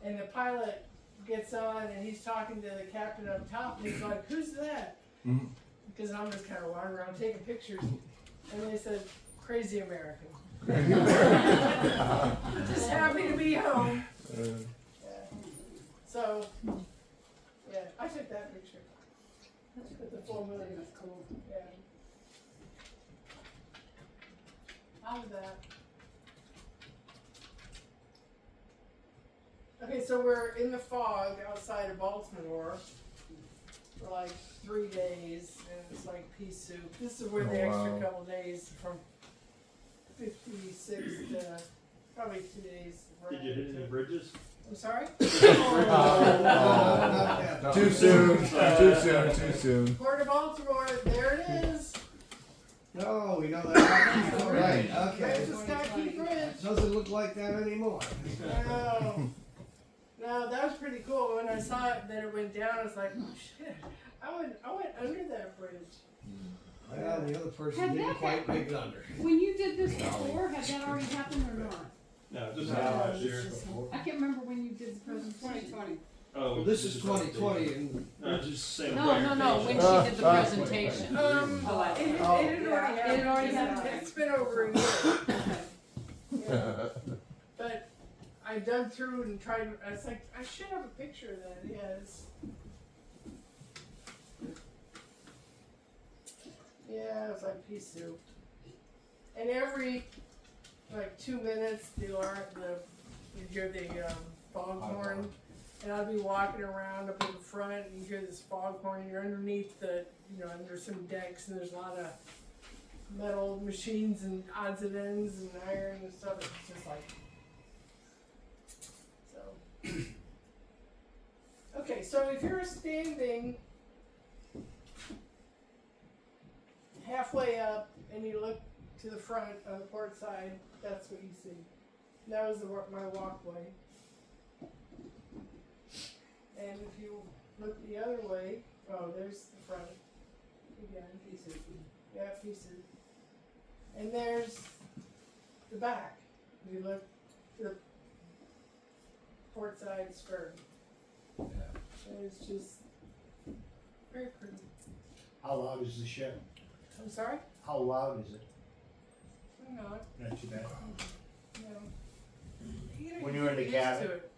And the pilot gets on and he's talking to the captain up top, and he's like, "Who's that?" Mhm. Because I'm just kind of wandering around taking pictures, and they said, "Crazy American." Just happy to be home. Yeah. So, yeah, I took that picture. With the full moon. That's cool. Yeah. How was that? Okay, so we're in the fog outside of Baltimore for like 3 days, and it's like pea soup. This is where the extra wow. couple days from 56 to probably 2 days. Did you hit any bridges? I'm sorry? Too soon. Too soon. Too soon. Port of Baltimore, there it is. No, we know that. All right, okay. There's the Skykey Bridge. Doesn't look like that anymore. No. No, that was pretty cool. When I saw it, that it went down, I was like, oh shit. I went under that bridge. Well, the other person Had didn't that quite make it under. When you did this before, had that already happened or not? No, just No, last this year. is- I can't remember when you did the presentation. 2020. Oh, Well, this is 2020 and No, just same. No, when she did the presentation. It had already happened. It had already happened. It's been over a year. Okay. Yeah. But I dug through and tried, I was like, I should have a picture of that, yes. Yeah, it was like pea soup. And every, like 2 minutes, you'd hear the foghorn. And I'd be walking around up in the front and you hear this foghorn, and you're underneath under some decks, and there's a lot of metal machines and odds and ends and iron and stuff. It's just like, so. Okay, so if you're standing halfway up and you look to the front of the port side, that's what you see. That was my walkway. And if you look the other way, oh, there's the front. Again, pieces. Yeah, pieces. And there's the back. You look to the port side stern. Yeah. And it's just very pretty. How loud is the show? I'm sorry? How loud is it? Not. Not too bad. No. When you're in the get used cabin? to it.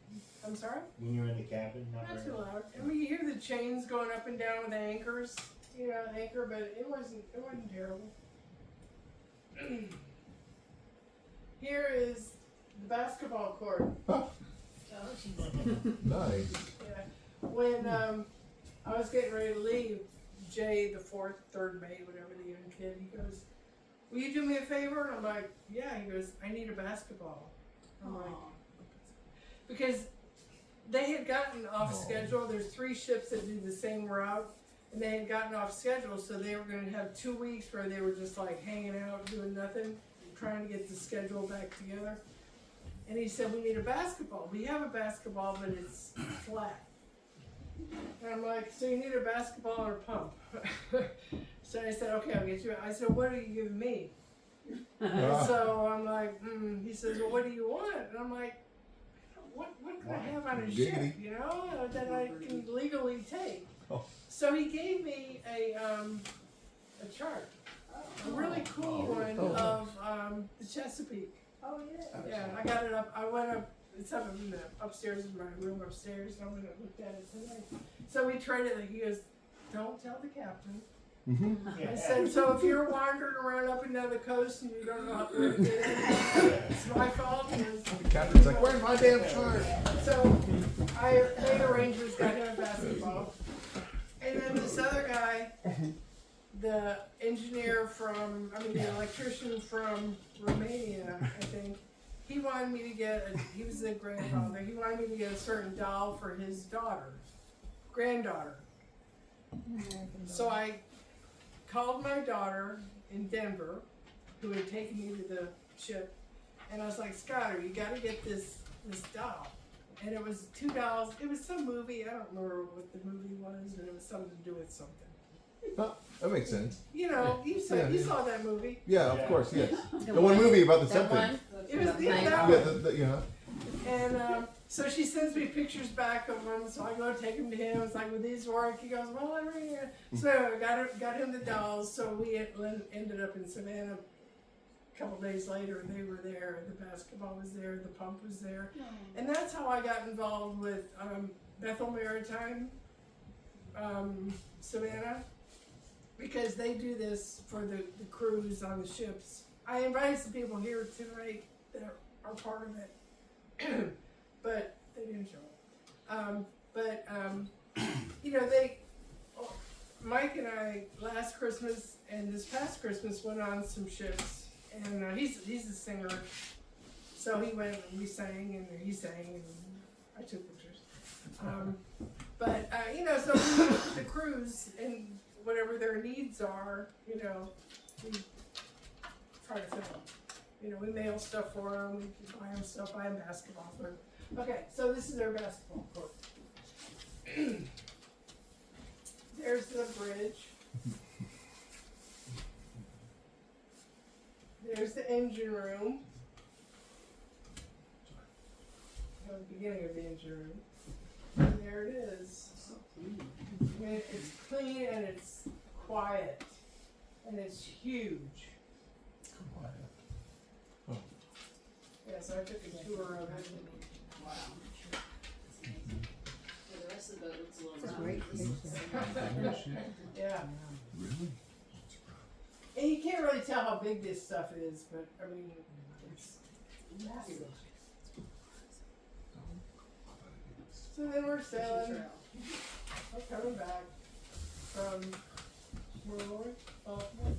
I'm sorry? When you're in the cabin, not Not very too loud. I mean, you hear the chains going up and down with anchors, anchor, but it wasn't terrible. Here is the basketball court. Nice. Yeah. When I was getting ready to leave, Jay, the third mate, whatever, the young kid, he goes, "Will you do me a favor?" And I'm like, "Yeah." He goes, "I need a basketball." I'm like, because they had gotten off schedule. There's 3 ships that do the same route, and they had gotten off schedule, so they were going to have 2 weeks where they were just like hanging out, doing nothing, trying to get the schedule back together. And he said, "We need a basketball. We have a basketball, but it's flat." And I'm like, "So you need a basketball or a pump?" So I said, "Okay, I'll get you." I said, "What are you giving me?" And so I'm like, He says, "Well, what do you want?" And I'm like, what can I have on a ship, that I can legally take? Oh. So he gave me a chart, a really cool one of the Chesapeake. Oh, yeah. Yeah, I got it up. I went up. It's up in the upstairs in my room upstairs. And I went and looked at it today. So we traded it. He goes, "Don't tell the captain." I said, so if you're wandering around up and down the coast and you don't know where to get in, it's my fault. The captain's like, where's my damn chart? So I made arrangements, got him a basketball. And then this other guy, the electrician from Romania, I think, he wanted me to get, he was the grandfather, he wanted me to get a certain doll for his granddaughter. So I called my daughter in Denver, who had taken me to the ship, and I was like, Skylar, you gotta get this doll. And it was $2. It was some movie, I don't remember what the movie was, but it was something to do with something. Oh, that makes sense. You know, you saw that movie. Yeah, of course, yes. The one movie about the something. It was that Yeah, one. you know. And so she sends me pictures back of him, so I go take him to him. It's like, will these work? He goes, well, I'm right here. So I got him the dolls, so we ended up in Savannah a couple days later, and they were there, the basketball was there, the pump was there. And that's how I got involved with Bethel Maritime, Savannah, because they do this for the crews on the ships. I invited some people here tonight that are part of it, but they didn't show up. You know, Mike and I last Christmas and this past Christmas went on some ships, and he's a singer, so he went and we sang and he sang and I took pictures. You know, so the crews and whatever their needs are, you know, we try to fill them. You know, we mail stuff for them, we buy them stuff, buy them basketball for them. Okay, so this is their basketball court. There's the bridge. There's the engine room. The beginning of the engine room. And there it is. I mean, it's clean and it's quiet. And it's huge. Yeah, so I took a tour of it. Wow. The rest of the boat looks a little It's a rough. great picture. Yeah. Really? And you can't really tell how big this stuff is, but I mean, it's massive. So then we're sailing. We're coming back from where were we? Baltimore.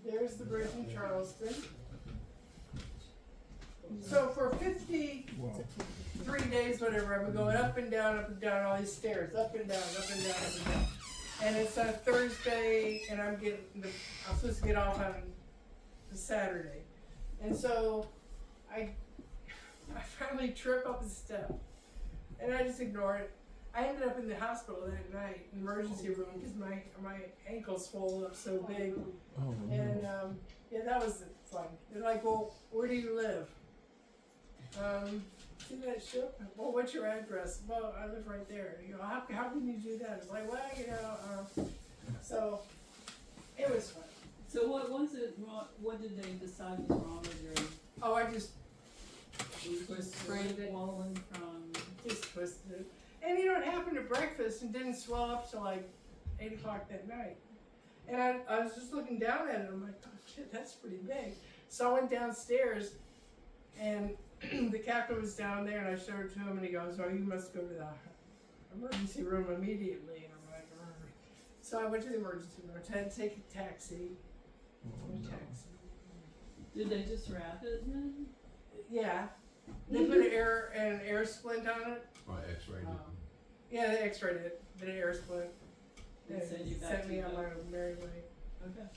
There's the bridge in Charleston. So for 53 days, whatever, I've been going up and down all these stairs, up and down, up and down, up and down. And it's on Thursday, and I'm supposed to get off on the Saturday. And so I finally trip up a step, and I just ignore it. I ended up in the hospital that night, emergency room, because my ankle swelled up so big. Oh, And yeah, that was fun. They're like, well, where do you live? See that ship? Well, what's your address? Well, I live right there. You know, how can you do that? It's like, well, you know, so it was fun. So what was it wrong, what did they decide was wrong with your, Oh, I just was swollen from? twisted it. And you know, it happened at breakfast and didn't swell up till like 8 o'clock that night. And I was just looking down at it, and I'm like, oh shit, that's pretty big. So I went downstairs, and the captain was down there, and I showed it to him, and he goes, oh, you must go to the emergency room immediately. And I'm like, oh. So I went to the emergency room. I had to take a taxi. Did they just wrap it then? Yeah. They put an air splint on it. Probably X-rated. Yeah, they x-rayed it, did an air splint. And send you back Sent to me on the- my merry way. Okay.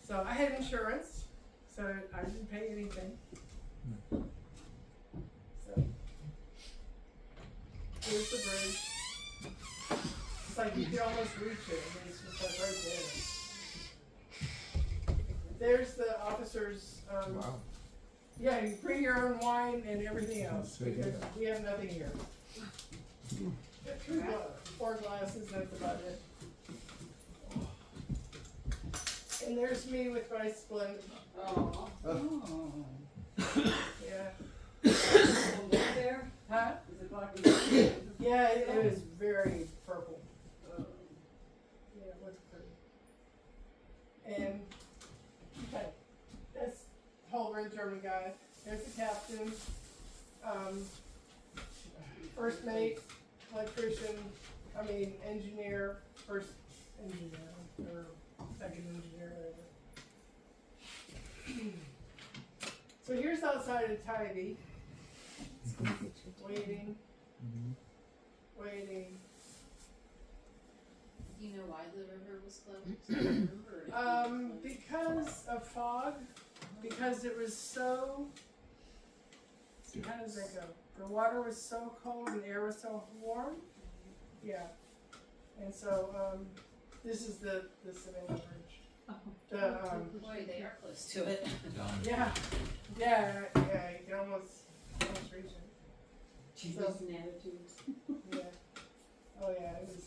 So I had insurance, so I didn't pay anything. So here's the bridge. It's like you can almost reach it, and it's just like right there. There's the officers. wow. Yeah, you bring your own wine and everything else, Say because yeah. we have nothing here. 4 glasses, that's about it. And there's me with my splint. Oh. Yeah. There? Huh? Is it like Yeah, it was very purple. Yeah, it looked pretty. And, okay, that's Holger, the German guy. There's the captain, first mate, electrician, engineer, first engineer, or second engineer, whatever. So here's outside of Tybee, waiting. Waiting. Do you know why the river was closed? Do you remember if it was closed? Because of fog, because it was so, how does that go? The water was so cold and the air was so warm, yeah. And so, this is the Savannah Bridge. The, Boy, they are close to it. yeah, you can almost reach it. Changes in attitudes. Yeah. Oh yeah, it was,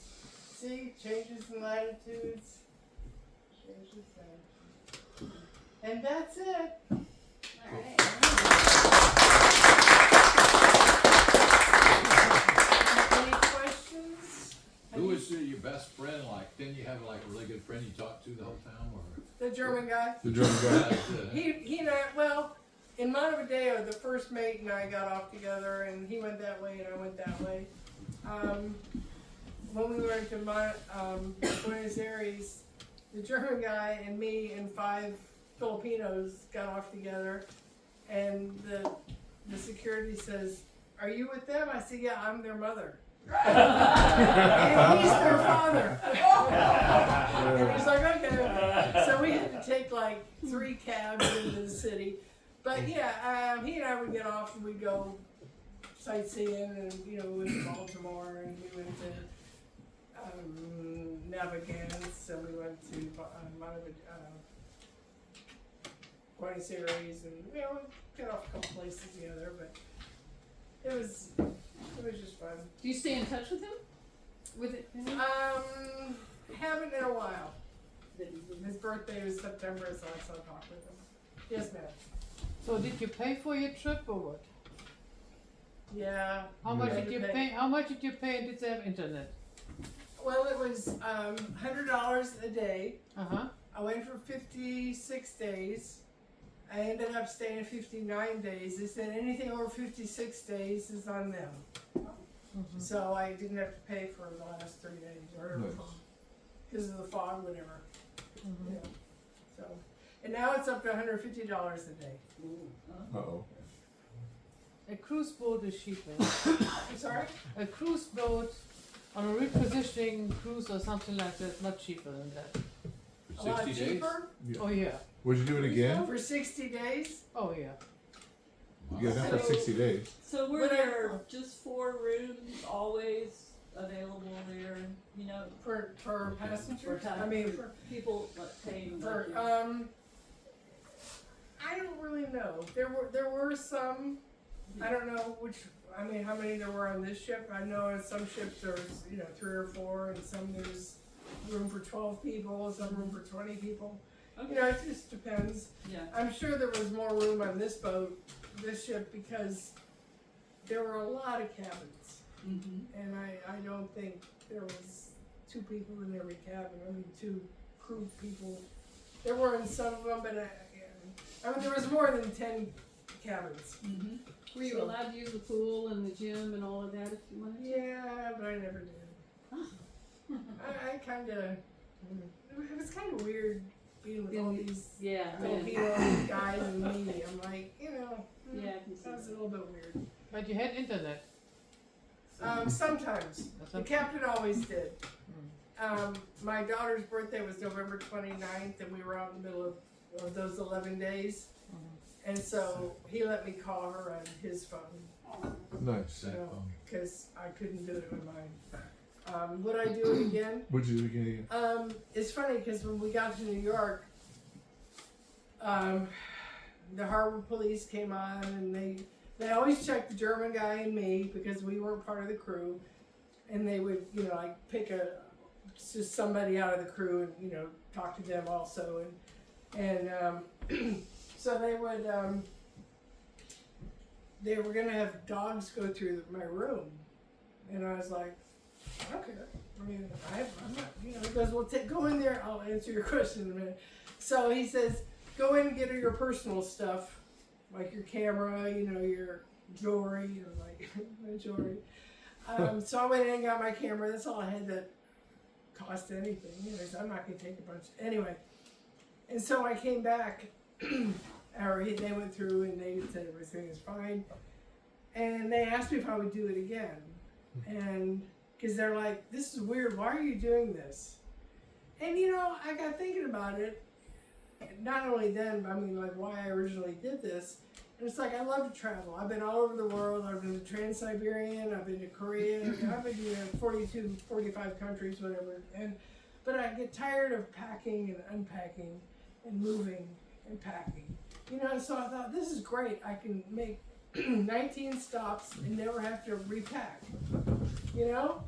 see, changes in latitudes, changes in, and that's it. Alright. Any questions? Who was your best friend like? Didn't you have like a really good friend you talked to the whole time, or? The German guy? The German guy. He and I, well, in Montevideo, the first mate and I got off together, and he went that way and I went that way. When we went to Buenos Aires, the German guy and me and 5 Filipinos got off together, and the security says, "Are you with them?" I said, "Yeah, I'm their mother." And he's their father. And he's like, okay. So we had to take like 3 cabs into the city. But yeah, he and I would get off and we'd go sightseeing, and we went to Baltimore, and we went to Navigance, and we went to Buenos Aires, and we got off a couple places together, but it was just fun. Do you stay in touch with him? With it? Haven't in a while. His birthday was September, so I still talk with him. Yes, ma'am. So did you pay for your trip or what? Yeah. How much did you pay? How much did you pay, and did they have internet? Well, it was $100 a day. Uh-huh. I went for 56 days. I ended up staying 59 days. They said anything over 56 days is on them. Mm-hmm. So I didn't have to pay for the last 3 days or because of the fog, whatever. Mm-hmm. Yeah. So, and now it's up to $150 a day. Uh-oh. A cruise boat is cheaper. I'm sorry? A cruise boat on a repositioning cruise or something like that is not cheaper than that. A lot 60 days? cheaper? Yeah. Oh yeah. Would you do it again? For 60 days? Oh yeah. You get that for 60 days. So were But I- there just 4 rooms always available there, For passengers? for time, I mean, for people like paying for, like you? I don't really know. There were some, I don't know how many there were on this ship. I know on some ships there was, 3 or 4, and some there's room for 12 people, some room for 20 people. Okay. It just depends. Yeah. I'm sure there was more room on this ship, because there were a lot of cabins. Mm-hmm. And I don't think there was 2 people in every cabin. 2 crew people. There were in some of them, but there was more than 10 cabins. Mm-hmm. Were you allowed to use the pool and the gym and all of that if you wanted to? Yeah, but I never did. I kind of, it was kind of weird being with all these Filipino guys and me. I'm like, Yeah, I can see that was a that. little bit weird. But you had internet. Sometimes. The captain always did. My daughter's birthday was November 29th, and we were out in the middle of those 11 days. And so he let me call her on his phone. Nice. Because I couldn't do it with mine. Would I do it again? Would you do it again? It's funny because when we got to New York, the harbor police came on, and they always checked the German guy and me because we weren't part of the crew, and they would pick just somebody out of the crew and talk to them also, and so they would they were gonna have dogs go through my room, And I was like, I don't care. I mean, I'm not, you know, he goes, well, go in there, I'll answer your question in a minute. So he says, go in and get your personal stuff, like your camera, you know, your jewelry, you know, like my jewelry. So I went in and got my camera. That's all I had that cost anything. You know, so I'm not going to take a bunch. Anyway, and so I came back, or they went through and they said everything is fine. And they asked me if I would do it again. And because they're like, this is weird, why are you doing this? And you know, I got thinking about it, not only then, but I mean, like, why I originally did this. And it's like, I love to travel. I've been all over the world. I've been to Trans-Siberian, I've been to Korea, I've been to 42, 45 countries, whatever. But I get tired of packing and unpacking and moving and packing. You know, so I thought, this is great. I can make 19 stops and never have to repack, you know?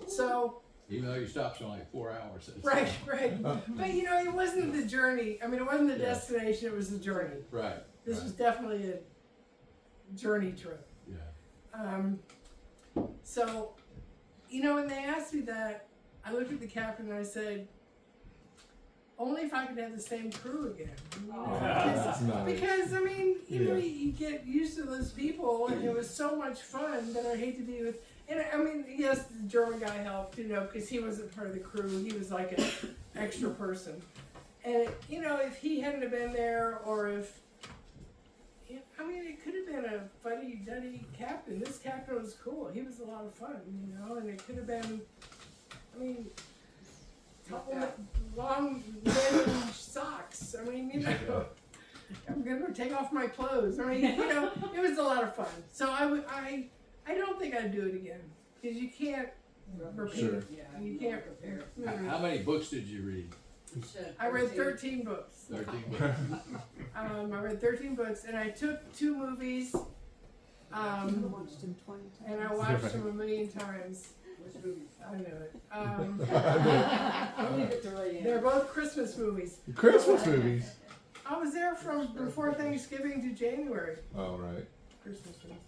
So, Even though your stop's only 4 hours. right. But you know, it wasn't the journey. I mean, it wasn't the destination, it was the journey. Right. This was definitely a journey trip. Yeah. So, you know, when they asked me that, I looked at the captain and I said, only if I could have the same crew again. You know? That's nice. Because, I mean, you know, you get used to those people and it was so much fun, but I hate to be with, and I mean, yes, the German guy helped, you know, because he wasn't part of the crew. He was like an extra person. And, you know, if he hadn't have been there or if, I mean, it could have been a fuddy-duddy captain. This captain was cool. He was a lot of fun, you know, and it could have been, I mean, long linen socks. I mean, you know, I'm gonna take off my clothes. I mean, you know, it was a lot of fun. So I don't think I'd do it again because you can't repeat Sure. it. Yeah, you can't prepare. How many books did you read? I read 13 books. 13 books. I read 13 books, and I took 2 movies. Watched him 20 times. And I watched them a million times. I know it. I'll leave it to Ray Ann. They're both Christmas movies. Christmas movies. I was there from before Thanksgiving to January. Oh, right. Christmas movies.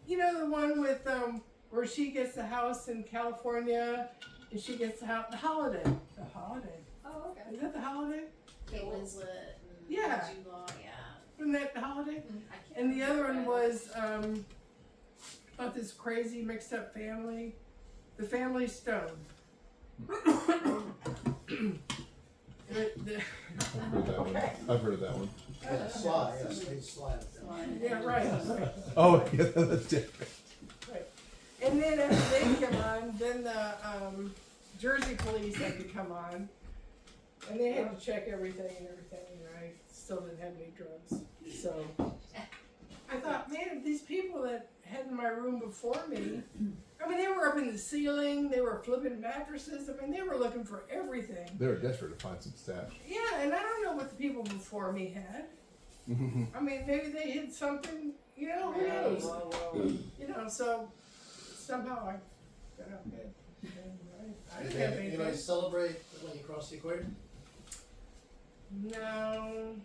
You know the one with where she gets the house in California and she gets the house. The Holiday. The Holiday. Oh, okay. Is that the Holiday? Kate Winslet and Yeah. Jude Law, yeah. Wasn't that the Holiday? I can't And the other remember one it. was about this crazy mixed up family. The Family Stone. I've heard of that one. Yeah, Sly, yes, Kate Sly. Yeah, right. Oh, yeah, that's different. And then after they come on, then the Jersey police had to come on. And they had to check everything and I still didn't have any drugs. So I thought, man, these people that had in my room before me, I mean, they were up in the ceiling, they were flipping mattresses, I mean, they were looking for everything. They were desperate to find some stash. Yeah, and I don't know what the people before me had. I mean, maybe they hid something, you know, who knows? You know, so somehow I got out of bed. I didn't have You anything. guys celebrate when you cross the equator? No,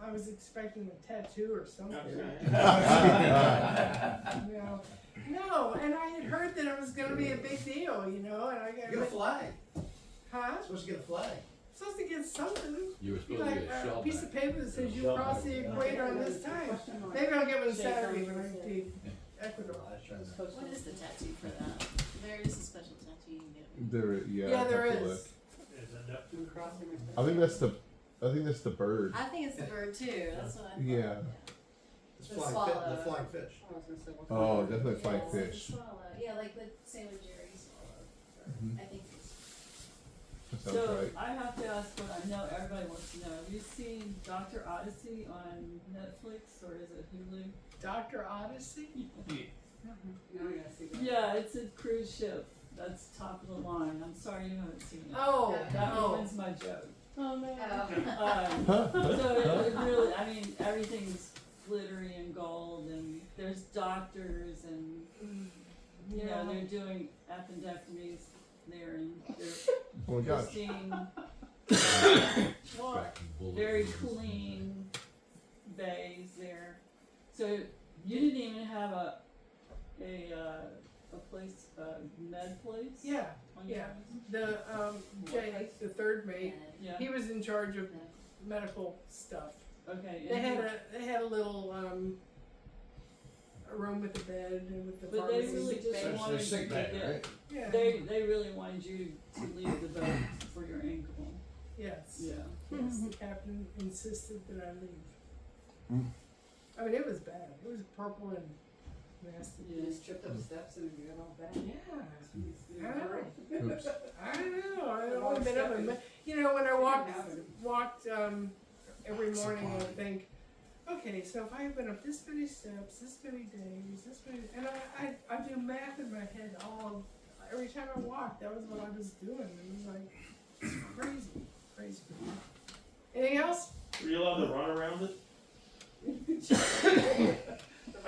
I was expecting a tattoo or something. No, and I had heard that it was going to be a big deal, you know, and I got. Get a flag. Huh? Supposed to get a flag. Supposed to get something. You were supposed to Like get a shell a piece back. of paper that says you cross the equator on this time. Maybe I'll get one Saturday when I do Ecuador. What is the tattoo for that? There is a special tattoo you can get. There, yeah. Yeah, I'd there have to is. look. I think that's the bird. I think it's the bird too. That's what I thought. Yeah. It's The flying swallow. the flying fish. Oh, definitely Yeah, flying it's like fish. the swallow. Yeah, like the Sailor Jerry swallow. Mhm. I think it's. That sounds So right. I have to ask what I know everybody wants to know. Have you seen Dr. Odyssey on Netflix or is it Hulu? Dr. Odyssey? Yeah, it's a cruise ship. That's top of the line. I'm sorry you haven't seen it. Oh, That no. ruins my joke. Oh man. So it really, I mean, everything's glittery and gold, and there's doctors, and you know they're doing appendectomies there, and they're Oh my gosh. pristine, Tracking bullet very wounds. clean bays there. So you didn't even have a place, med place? Yeah, On your yeah. horizon? The, Jay, the third mate, Yeah, he was in charge of medical stuff. okay. They and had a little, a room with a bed and with the But they pharmacy. really just There's wanted sick you to bay, get, right? Yeah. they really wanted you to leave the boat for your ankle. Yes. Yeah. Yes, the captain insisted that I leave. Mm. I mean, it was bad. It was purple and nasty. Yeah. You just tripped up steps and you got all bad. Yeah. I know. Oops. I know. I only been up and you know when I walked every morning I would think, okay, so if I went up this many steps, this many days, this many, and I do math in my head every time I walked. That was what I was doing. It was like it's crazy. Anything else? Were you allowed to run around it?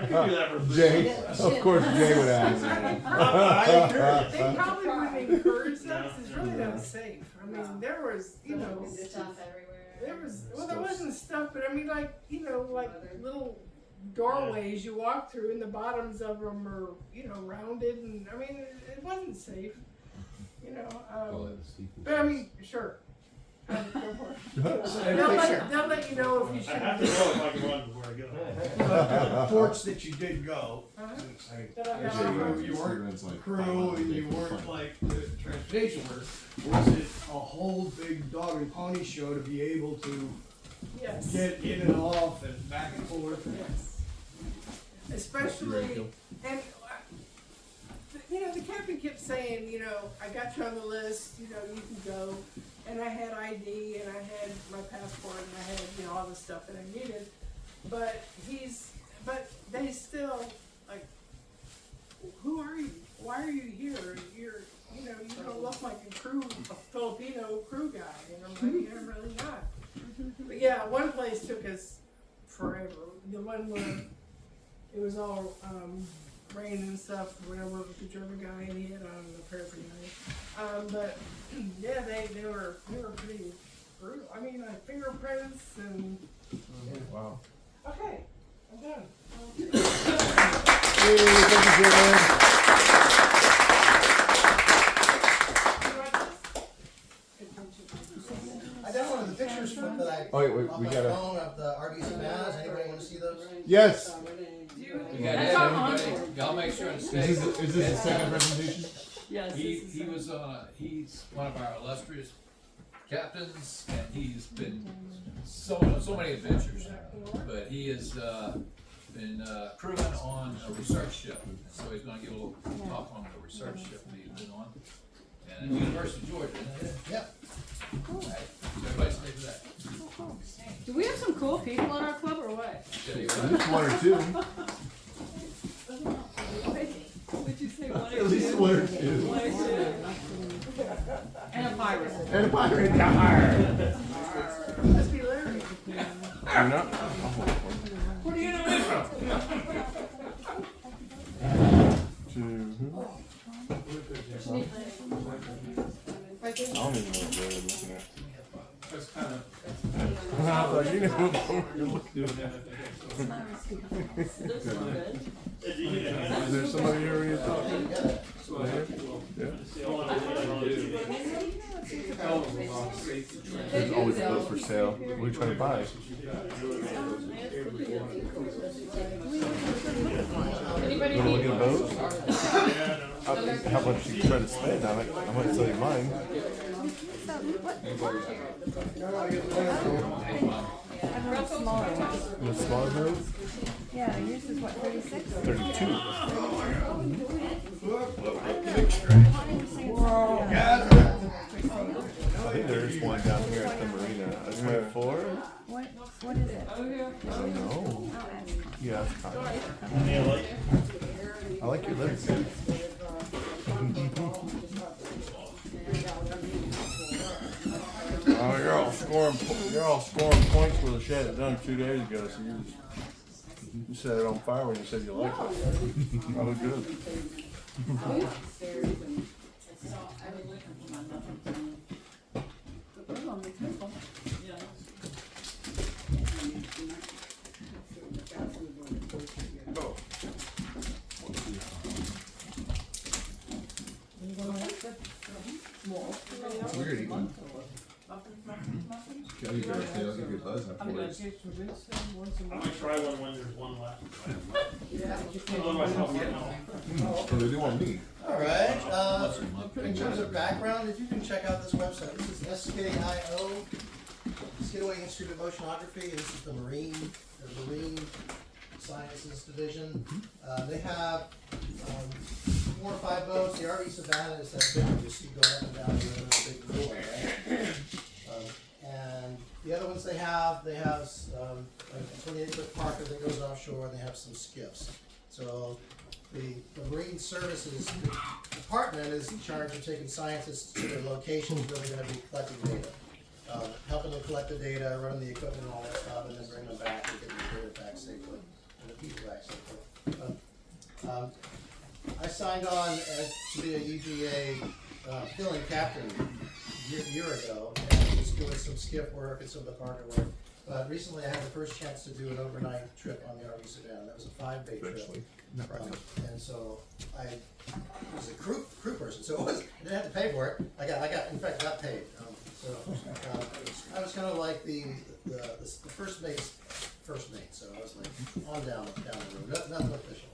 I could do that for Jay, of course Jay would ask. They probably wouldn't encourage that 'cause it's really not safe. I mean, there was, Stuff everywhere. there wasn't stuff, but I mean, like, like little doorways you walk through and the bottoms of them are, rounded and, I mean, it wasn't safe, Call it the steeple but I chase. mean, sure. Go for it. They'll let you know if you I have to should. know if I can run before I get home. But the ports that you did go, Uh-huh. since That I got Jay, on. you weren't it's like crew 500 and you people weren't fun. like the transportation work, was it a whole big dog and pony show to be able to Yes. get in and off and back and forth? Yes. Especially, and the captain kept saying, I got you on the list, you can go. And I had ID and I had my passport and I had, all the stuff that I needed. But they still, like, who are you? Why are you here? You don't look like a Filipino crew guy. And I'm like, yeah, I'm really not. But yeah, one place took us forever. The one where it was all rain and stuff when I worked with the German guy and he had on a pair of nice. But yeah, they were pretty brutal. I mean, like fingerprints and. Yeah. Wow. Okay, I'm done. Yay, thank you, Jay. I downloaded the pictures from that. Oh, wait, on we my gotta. phone of the RV Savannahs. Anybody want to see those? Yes. We got That's everybody. Y'all make sure and stay. Is this the second presentation? Yes, He's one of our illustrious captains, and he's been so many adventures. But he has been crewing on a research ship, so he's going to give a little talk on the research ship that he's been on. And at University of Georgia, isn't it? Yep. All right, so everybody stay for that. Do we have some cool people in our club or what? Tell you At what. least one or two. Would you say one or At least two? one or two. One or two. And a pirate. And a pirate. Yar. Must be Larry. You're not? What are you doing from? I don't even know what they're looking at. That's kind of. I was like, you know what you're looking at. Looks good. Is there somebody here when you're talking? There's always boats for sale. What are you trying to buy? Anybody You want to need? look at boats? How much you try to spend? I might sell you mine. I want a smaller one. You want a smaller boat? Yeah, yours is what, 36? 32. I think there is one down here at the marina. A 24? What is it? I don't know. I'll ask. Yeah, that's kind I like your lips. Oh, you're all scoring points for the shed done 2 days ago. So you set it on fire when you said you liked it. Probably good. Yeah. Muffins? Yeah, you better stay. I'll give you a buzz I'm good. afterwards. Get some Winston, want some I might try one when there's one left. Yeah. Otherwise I'll get home. Oh, they do want me. Alright, in terms of background, if you can check out this website, this is SKIO, Skidaway Institute of Oceanography, this is the Marine Sciences Division. They have 4 or 5 boats. The RV Savannah is that big one you see going up and down the river, a big blue one, right? And the other ones they have like a 28-foot Parker that goes offshore, and they have some skiffs. So the Marine Services Department is in charge of taking scientists to their locations where they're going to be collecting data. Helping them collect the data, running the equipment and all that stuff, and then bring them back and get the data back safely, and the people back safely. I signed on to be a UGA filling captain a year ago, and was doing some skiff work and some of the partner work. But recently I had the first chance to do an overnight trip on the RV Savannah. That was a 5-day trip. And so I was a crew person, so I didn't have to pay for it. In fact, got paid. I was kind of like the first mate's first mate, so I was like on down the road, nothing official.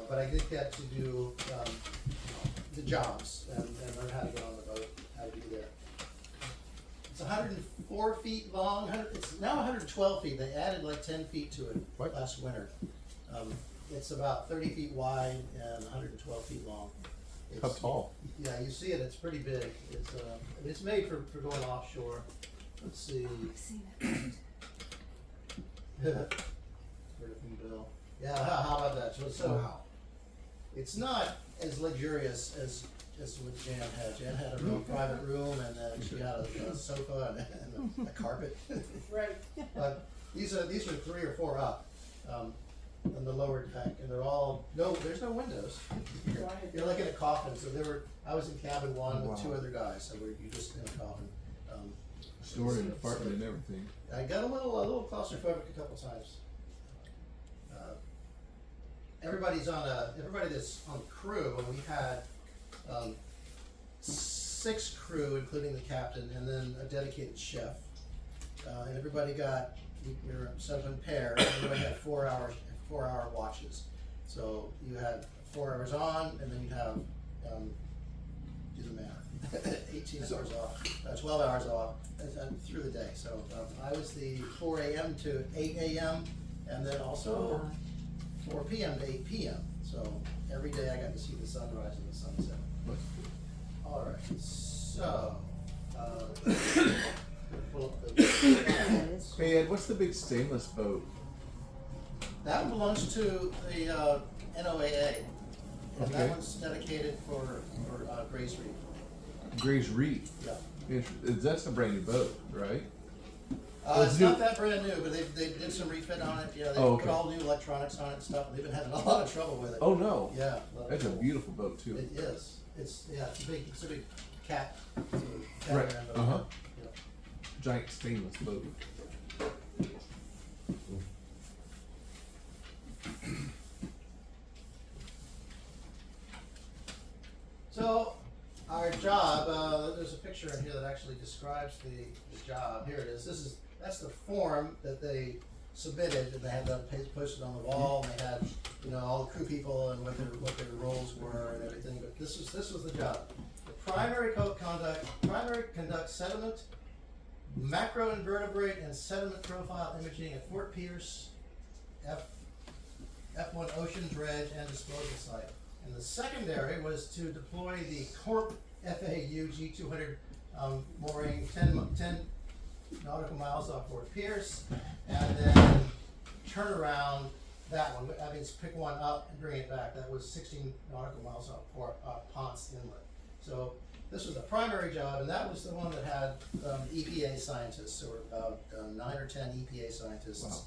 But I did get to do the jobs and learn how to get on the boat, how to do there. It's 104 feet long. It's now 112 feet. They added like 10 feet to it last winter. It's about 30 feet wide and 112 feet long. How tall? Yeah, you see it. It's pretty big. It's made for going offshore. Let's see. I've seen it. Bill. Yeah, how about that? So it's not as luxurious as what Jan had. Jan had a real private room, and then she had a sofa and a carpet. Right. But these are 3 or 4 up on the lower deck, and there's no windows. You're like in a coffin. So I was in cabin 1 with 2 other guys, so you're just in a coffin. Stored in an apartment and everything. I got a little claustrophobic a couple times. Everybody that's on crew, and we had 6 crew, including the captain, and then a dedicated chef. And everybody we were set up in pairs, and everybody had 4-hour watches. So you had 4 hours on, and then you have, do the math, 18 hours off, 12 hours off through the day. So I was the 4 a.m. to 8 a.m. and then also 4 p.m. to 8 p.m. So every day I got to see the sunrise and the sunset. All right, so pull up the Hey Ed, what's the big stainless boat? that one belongs to the NOAA, and Okay. that one's dedicated for Grace Reef. Gray's Reef. Yeah. That's a brand new boat, right? It's not that brand new, but they did some refit on it. You know, they Oh, put okay. all new electronics on it and stuff. They've been having a lot of trouble with it. Oh no. Yeah. That's a beautiful boat too. It is. It's a big cat. Right. Catamaran boat. Uh-huh. Yeah. Giant stainless boat. So our job, there's a picture in here that actually describes the job. Here it is. That's the form that they submitted, and they had that posted on the wall, and they had all the crew people and what their roles were and everything. But this was the job. The primary conduct sediment, macroinvertebrate, and sediment profile imaging at Fort Pierce, F1 Ocean Dredge and Disposal Site. And the secondary was to deploy the Corp FAU G200 mooring 10 nautical miles off Fort Pierce, and then turn around that one. That means pick one up and bring it back. That was 16 nautical miles off Ponce Inlet. So this was the primary job, and that was the one that had EPA scientists. There were about 9 or 10 EPA scientists.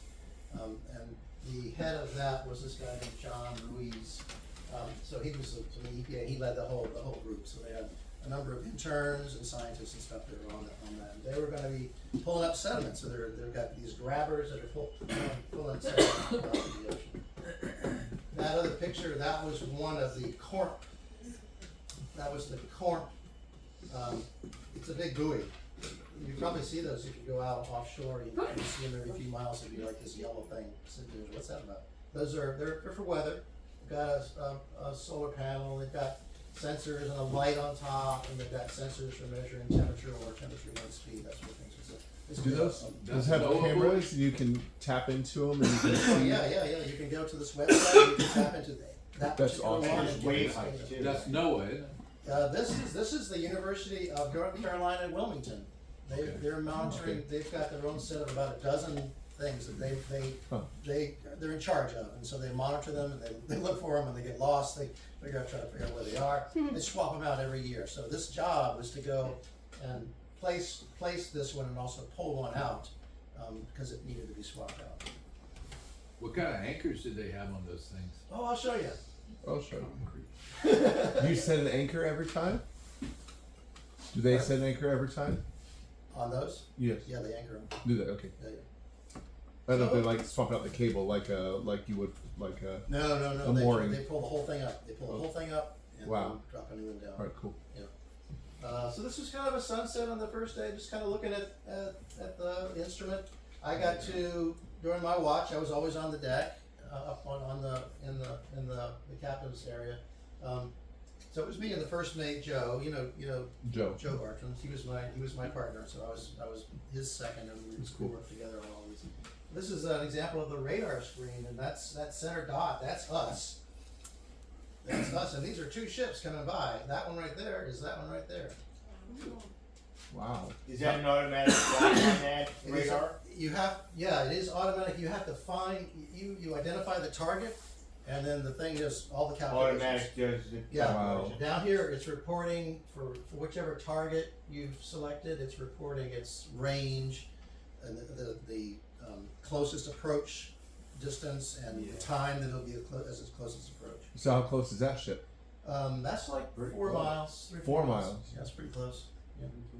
Wow. And the head of that was this guy named John Ruiz. So he was from the EPA. He led the whole group. So they had a number of interns and scientists and stuff that were on that. And they were going to be pulling up sediment. So they've got these grabbers that are pulling sediment out of the ocean. That other picture, that was one of the corp. That was the corp. It's a big buoy. You probably see those if you go out offshore. You see them every few miles. It'd be like this yellow thing. What's that about? They're for weather. They've got a solar panel. They've got sensors and a light on top, and they've got sensors for measuring temperature or temperature wind speed. That sort of thing. So Do those have cameras and you can tap into them and you can see? Yeah. You can go to this website. You can tap into that. That's awesome. And Wave height too. That's NOAA, isn't it? This is the University of North Carolina at Wilmington. They're monitoring. They've got their own set of about a dozen things that they're in charge of, and so they monitor them and they look for them, and they get lost. They try to figure out where they are. They swap them out every year. So this job was to go and place this one and also pull one out because it needed to be swapped out. What kind of anchors did they have on those things? Oh, I'll show you. I'll show you. You set an anchor every time? Do they set an anchor every time? On those? Yes. Yeah, they anchor them. Do they? Okay. Yeah. I don't know if they like swap out the cable like you would like a No. a mooring. They pull the whole thing up. They pull the whole thing up and Wow. drop a new one down. All right, cool. So this was kind of a sunset on the first day, just kind of looking at the instrument. I got to, during my watch, I was always on the deck, up in the captain's area. So it was me and the first mate, Joe. You know Joe Bartram. He was my partner. So I was his second, and we worked together on all these. This is an example of the radar screen, and that's that center dot. That's us. That's us, and these are two ships coming by. That one right there is that one right there. Wow. Is that an automatic flag on that radar? It is automatic. You have to find, you identify the target, and then the thing does all the calculations. Automatic does it. Yeah. Wow. Down here, it's reporting for whichever target you've selected. It's reporting its range, and the closest approach distance, and the time that it'll be as its closest approach. So how close is that ship? That's like 4 miles. 4 miles. Yeah, that's pretty close.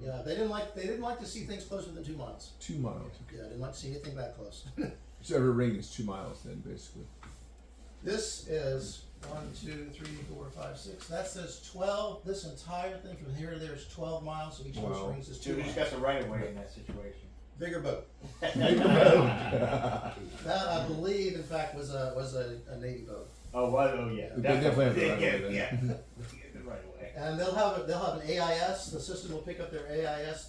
Yeah, they didn't like to see things closer than 2 miles. 2 miles. Yeah, I didn't like to see anything that close. So every ring is 2 miles then, basically. This is 1, 2, 3, 4, 5, 6. That says 12. This entire thing from here to there is 12 miles. So each of those rings is 2 So miles. who's got the right of way in that situation? Bigger boat. That I believe, in fact, was a Navy boat. Oh, well, oh yeah. They definitely have the right of way. Yeah. The right of way. And they'll have an AIS. The system will pick up their AIS.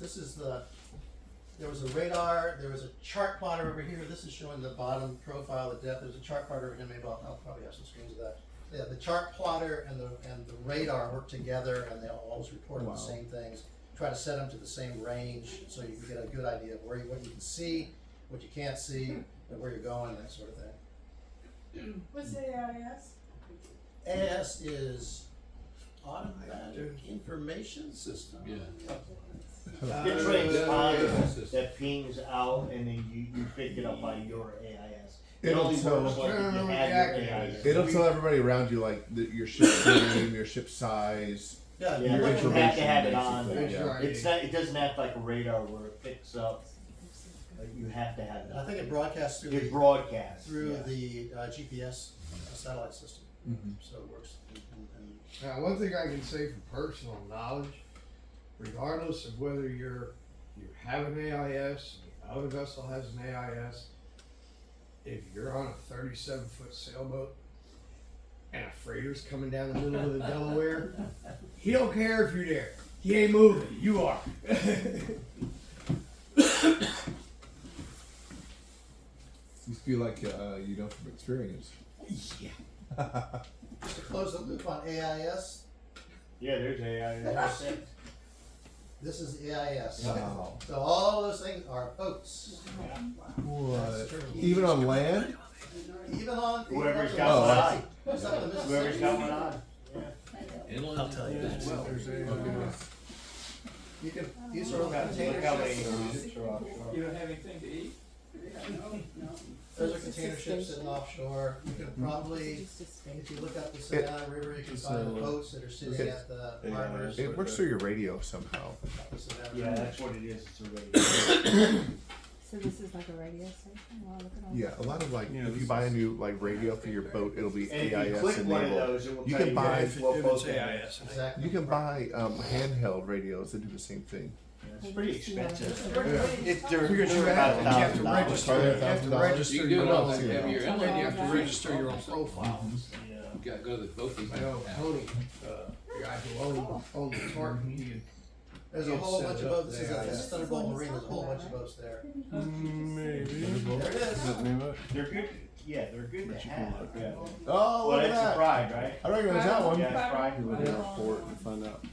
There was a radar. There was a chart plotter over here. This is showing the bottom profile of depth. There's a chart plotter over here. Maybe I'll probably have some screens of that. Yeah, the chart plotter and the radar work together, and they'll always report on the same things. Try to set them to the same range so you can get a good idea of what you can see, what you can't see, and where you're going, that sort of thing. What's AIS? AIS is Automatic Information System. Yeah. It trains time that pings out, and then you pick it up by your AIS. It'll tell everybody around you like your ship's name, your ship size. Yeah, you have to have it on. It's not. It doesn't act like a radar where it picks up. You have to have it on. I think it broadcasts through. It broadcasts through the GPS satellite system, so it works. Now, one thing I can say from personal knowledge, regardless of whether you have an AIS, the other vessel has an AIS, if you're on a 37-foot sailboat and a freighter's coming down the middle of the Delaware, he don't care if you're there. He ain't moving. You are. You feel like you know from experience. Yeah. Just to close the loop on AIS. Yeah, there's AIS. This is AIS. Wow. So all those things are boats. What? Even on land? Even on Whoever's even got one on. Whoever's got one on. Inland. I'll tell you that. Well, you can these are container ships. You don't have anything to eat? Those are container ships sitting offshore. You can probably, if you look up the Savannah River, you can find the boats that are sitting at the harbors. It works through your radio somehow. Yeah, that's what it is. It's a radio. So this is like a radio station? Wow, look at all Yeah, a lot of like if you buy a new like radio for your boat, it'll be And if you AIS click one of enabled. those, it will You tell can you buy what boat that is. Exactly. you can buy handheld radios that do the same thing. It's pretty expensive. Because you have to register, you have to You register can do your it own, on the, have your and you have to inland register your own profile. Yeah. You gotta go to both these. I know Tony, the guy who owned the Tartan, There's a whole bunch of boats. This is Thunderbolt Marine. There's a whole bunch of boats there. Maybe. There it is. They're good. Yeah, they're good to have. Yeah. Oh, Well, look at that's a that. pride, right? I recognize that one. Yeah, it's pride. You look at the report and find out.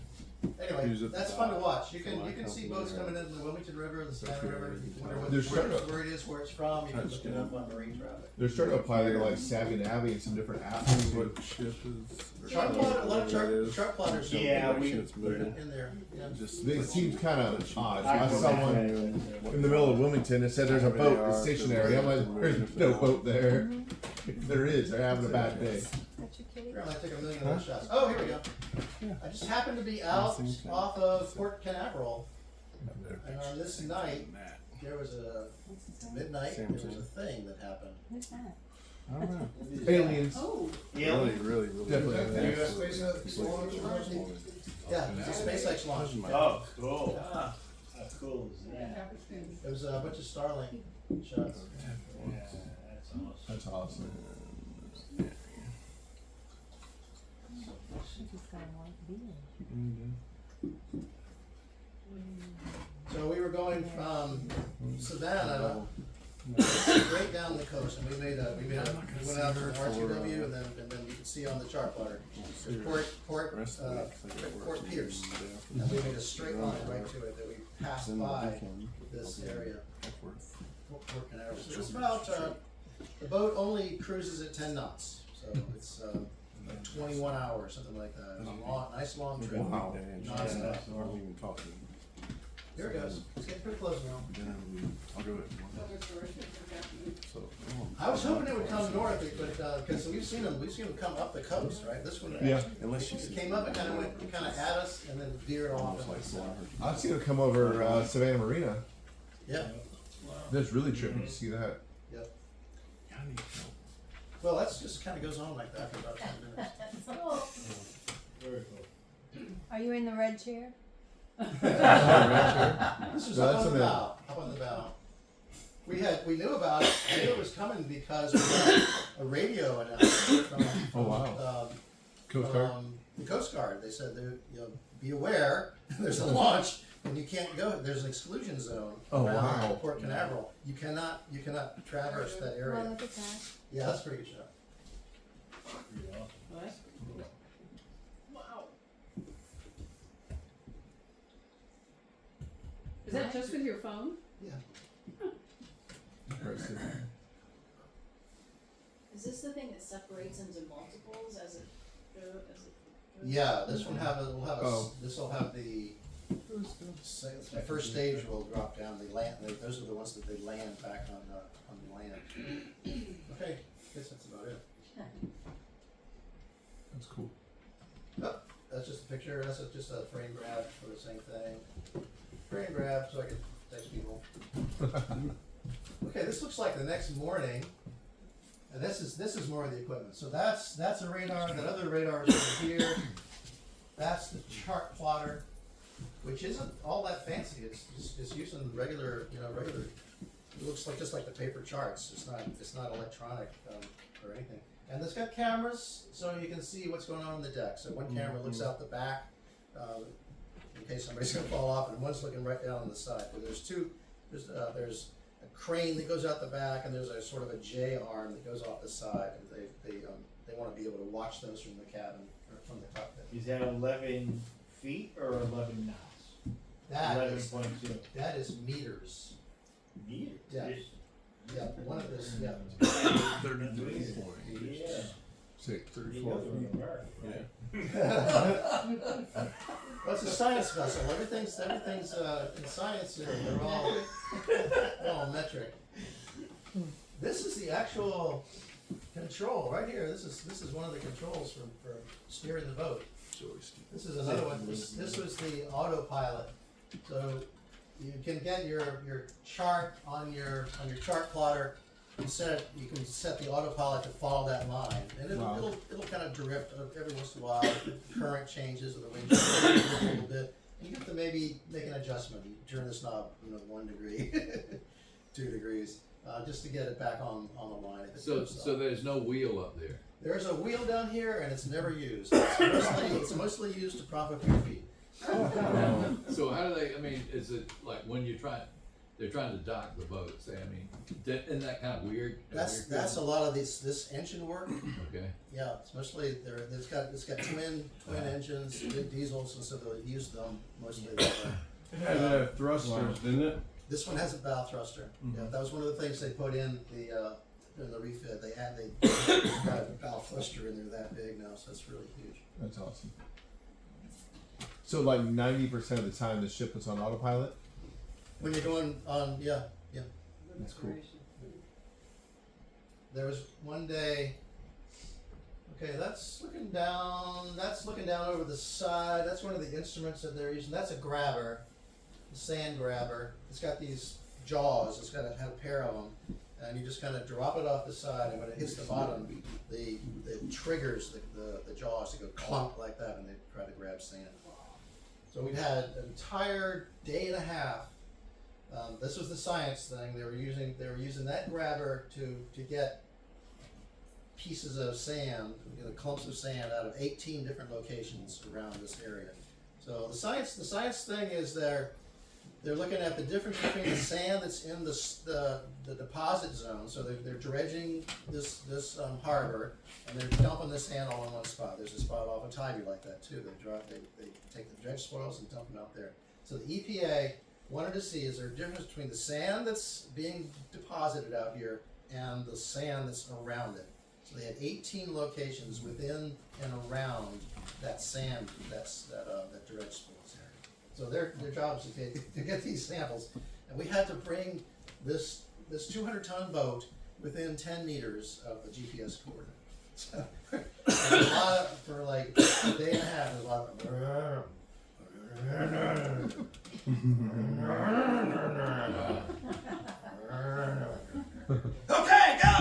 Anyway, Who's at the that's top? fun to watch. You can So I see come boats from coming there. in the Wilmington River, the Savannah River. If you wonder There's where it is, where it's from. You can look it up on marine traffic. They're starting to apply to like Savvy Navy and some different apps. What ship is? Chart plotter, a lot of chart plotters. Yeah, we- It's moving. in there. Yeah. Just It seems kind of odd. I I can saw one imagine. in the middle of Wilmington that said there's a boat that's stationary. I'm like, there's no boat there. If there is, they're having a bad day. That's your kitty? Apparently I took a million of those shots. Oh, here we go. I just happened to be out off of Port Canaveral, and on this night, there was midnight, there was a thing that happened. Who's that? I don't know. Aliens. Oh, Yeah. Really. Definitely. Yeah, it was a SpaceX launch. Oh, cool. How cool is that? It was a bunch of Starlink shots. Yeah, that's awesome. That's awesome. She just got a white beard. So we were going from Savannah straight down the coast, and we went out to RCW, and then you can see on the chart plotter, there's Port Pierce, and we made a straight line right to it, that we passed by this area, Port Canaveral. So it's about, the boat only cruises at 10 knots, so it's like 21 hours, something like that. It's a long, nice long trip. Wow. Non-stop. Aren't even talking. Here it goes. It's getting pretty close now. I'll go with So, I was hoping it would come north, but because we've seen them come up the coast, right? This one, Yeah. unless you it came up and kind of went at us, and then veered off. And went south. I've seen it come over Savannah Marina. Yeah. That's really trippy to see that. Yep. Well, that's just kind of goes on like that for about 10 minutes. Very cool. Are you in the red chair? This was So up that's on the a bow. Up on the bow. We knew about it. We knew it was coming because we got a radio announcement from Oh, wow. Coast Guard. The Coast Guard. They said, be aware, there's a launch, and you can't go. There's an exclusion zone Oh, around wow. Port Canaveral. You cannot traverse that Well, area. look at that. Yeah, that's a pretty good shot. what? Wow. Is that just with your phone? Yeah. Is this the thing that separates into multiples as it goes? Yeah, this one will have Oh. this will have the first stage will drop down. Those are the ones that they land back on the land. Okay, guess that's about it. That's cool. Oh, that's just a picture. That's just a frame grab for the same thing. Frame grab so I can text people. Okay, this looks like the next morning, and this is more of the equipment. So that's a radar. That other radar is over here. That's the chart plotter, which isn't all that fancy. It's using regular. It looks like just like the paper charts. It's not electronic or anything. And it's got cameras, so you can see what's going on the deck. So one camera looks out the back, in case somebody's gonna fall off, and one's looking right down on the side. But there's two. There's a crane that goes out the back, and there's a sort of a J arm that goes off the side, and they want to be able to watch those from the cabin or from the cockpit. Is that 11 feet or 11 knots? That 11.2 is meters. meters. Yeah. Yeah, one of this. Yeah. 33 point. Yeah. 34. Well, it's a science vessel. Everything's in science. They're all metric. This is the actual control right here. This is one of the controls for steering the boat. This is another one. This was the autopilot. So you can get your chart on your chart plotter. You can set the autopilot to follow that line, and it'll kind of drift every once in a while. If the current changes or the wind changes a little bit, You have to maybe make an adjustment. You turn this knob, 1 degree, 2 degrees, just to get it back on the line. If it So comes up. there's no wheel up there. There's a wheel down here, and it's never used. It's mostly used to prop up your feet. So how do they, I mean, is it like when they're trying to dock the boat, say, I mean, isn't that kind of weird? That's a lot of this engine work. Okay. Yeah, it's mostly it's got twin engines, big diesels, and so they'll use them mostly that way. It had to have thrusters, didn't it? This one has a bow thruster. Yeah, that was one of the things they put in the refit. They got a bow thruster in there that big now, so it's really huge. That's awesome. So like 90% of the time the ship was on autopilot? When you're going on, yeah. That's cool. There was one day. Okay, that's looking down over the side. That's one of the instruments that they're using. That's a grabber, a sand grabber. It's got these jaws. It's got to have a pair of them, and you just kind of drop it off the side. And when it hits the bottom, it triggers the jaws to go clunk like that, and they try to grab sand. So we've had an entire day and a half. This was the science thing. They were using that grabber to get pieces of sand, clumps of sand out of 18 different locations around this area. So the science thing is they're looking at the difference between the sand that's in the deposit zone. So they're dredging this harbor, and they're dumping the sand all in one spot. There's a spot off of Tybee like that too. They take the dredge spoils and dump them out there. So the EPA wanted to see, is there a difference between the sand that's being deposited out here and the sand that's around it. So they had 18 locations within and around that sand that dredge spoils area. So their job is to get these samples, and we had to bring this 200-ton boat within 10 meters of the GPS coordinate. So for like a day and a half, there's a lot of okay, go!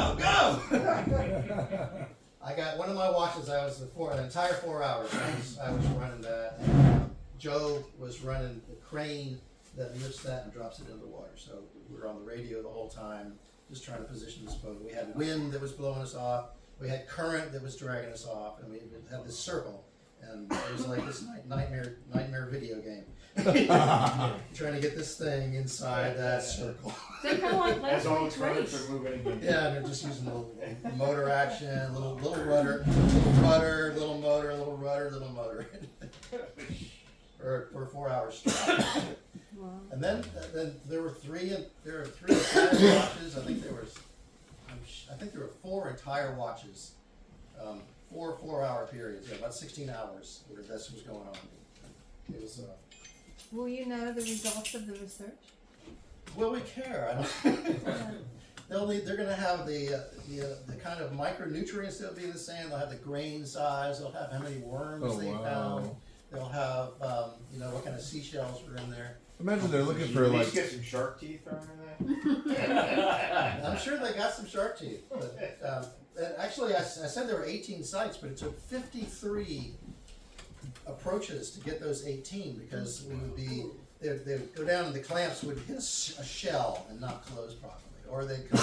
I got one of my watches. I was an entire 4 hours. I was running that. And Joe was running the crane that lifts that and drops it into the water. So we were on the radio the whole time, just trying to position this boat. We had wind that was blowing us off. We had current that was dragging us off, and we had this circle. And it was like this nightmare video game. Trying to get this thing inside that circle. So kind of like As all the last currents race. are moving again. Yeah, and they're just using a little motor action, little rudder, little motor, little motor. for 4 hours straight. Wow. And then there were three entire watches. I think there were 4 entire watches. 4 4-hour periods, about 16 hours where this was going on. It was Will you know the results of the research? will we care? I don't. They're going to have the kind of micronutrients that'll be in the sand. They'll have the grain size. They'll have how many worms they found. They'll have what kind of seashells were in there. Imagine they're looking for At like. least get some shark teeth thrown in there. I'm sure they got some shark teeth. But, actually, I said there were 18 sites, but it took 53 approaches to get those 18 because they'd go down and the clamps would hit a shell and not close properly, or they'd come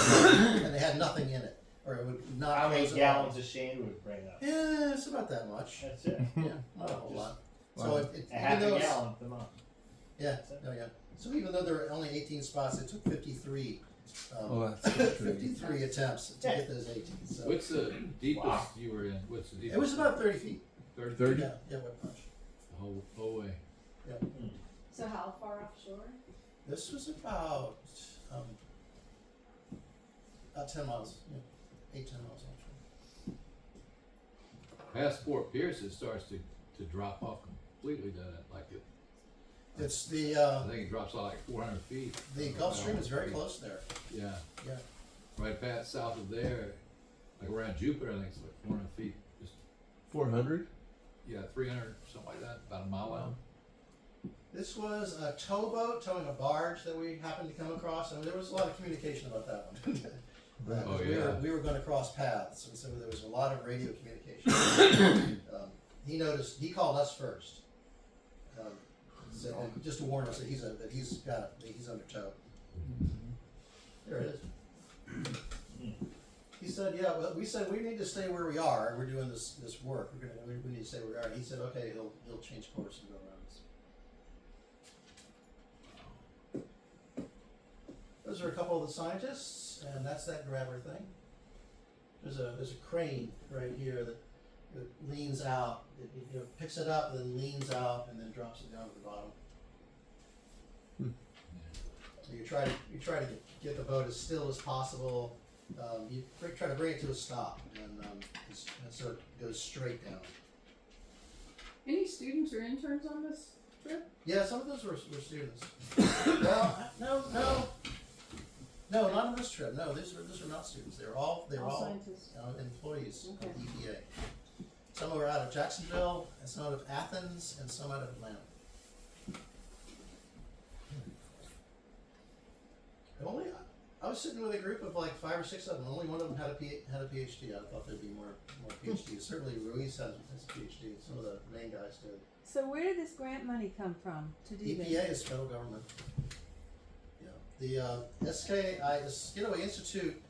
and they had nothing in it, or it would not. How many close gallons of sand would it bring up? Yeah, it's about that much. That's it. Yeah, not a whole lot. Wow. So A half a even though gallon per month. yeah, oh yeah. So even though there were only 18 spots, it took 53. That's 53 attempts to get those 18. So What's the deepest you were in? What's the deepest? it was about 30 feet. 30? Yeah, wet punch. The whole way. Yeah. So how far offshore? This was about 10 miles. Yeah, 8-10 miles offshore. Past Fort Pierce, it starts to drop off completely, doesn't it? Like it. It's the I think it drops off like 400 feet. the Gulf Stream is very close there. Yeah. Yeah. Right past south of there, like around Jupiter, I think it's like 400 feet. Just 400? yeah, 300, something like that, about a mile out. This was a towboat towing a barge that we happened to come across, and there was a lot of communication about that one. Oh, yeah. We were going to cross paths, and so there was a lot of radio communication. He called us first. So, just to warn us that he's under tow. There it is. He said, yeah, well, we said we need to stay where we are. We're doing this work. We need to stay where we are. And he said, okay, he'll change course and go around us. Those are a couple of the scientists, and that's that grabber thing. There's a crane right here that leans out. It picks it up, then leans out, and then drops it down to the bottom. So you try to get the boat as still as possible. You try to bring it to a stop, and so it goes straight down. Any students or interns on this trip? Yeah, some of those were students. Well, no, not on this trip. No, these are not students. They're all scientists. Employees Okay. of EPA. Some were out of Jacksonville, and some out of Athens, and some out of Atlanta. I was sitting with a group of like 5 or 6 of them. Only one of them had a PhD. I thought there'd be more PhDs. Certainly Ruiz has a PhD. Some of the main guys did. So where did this grant money come from to do this? EPA is federal government. Yeah. The SKI, the Skidaway Institute,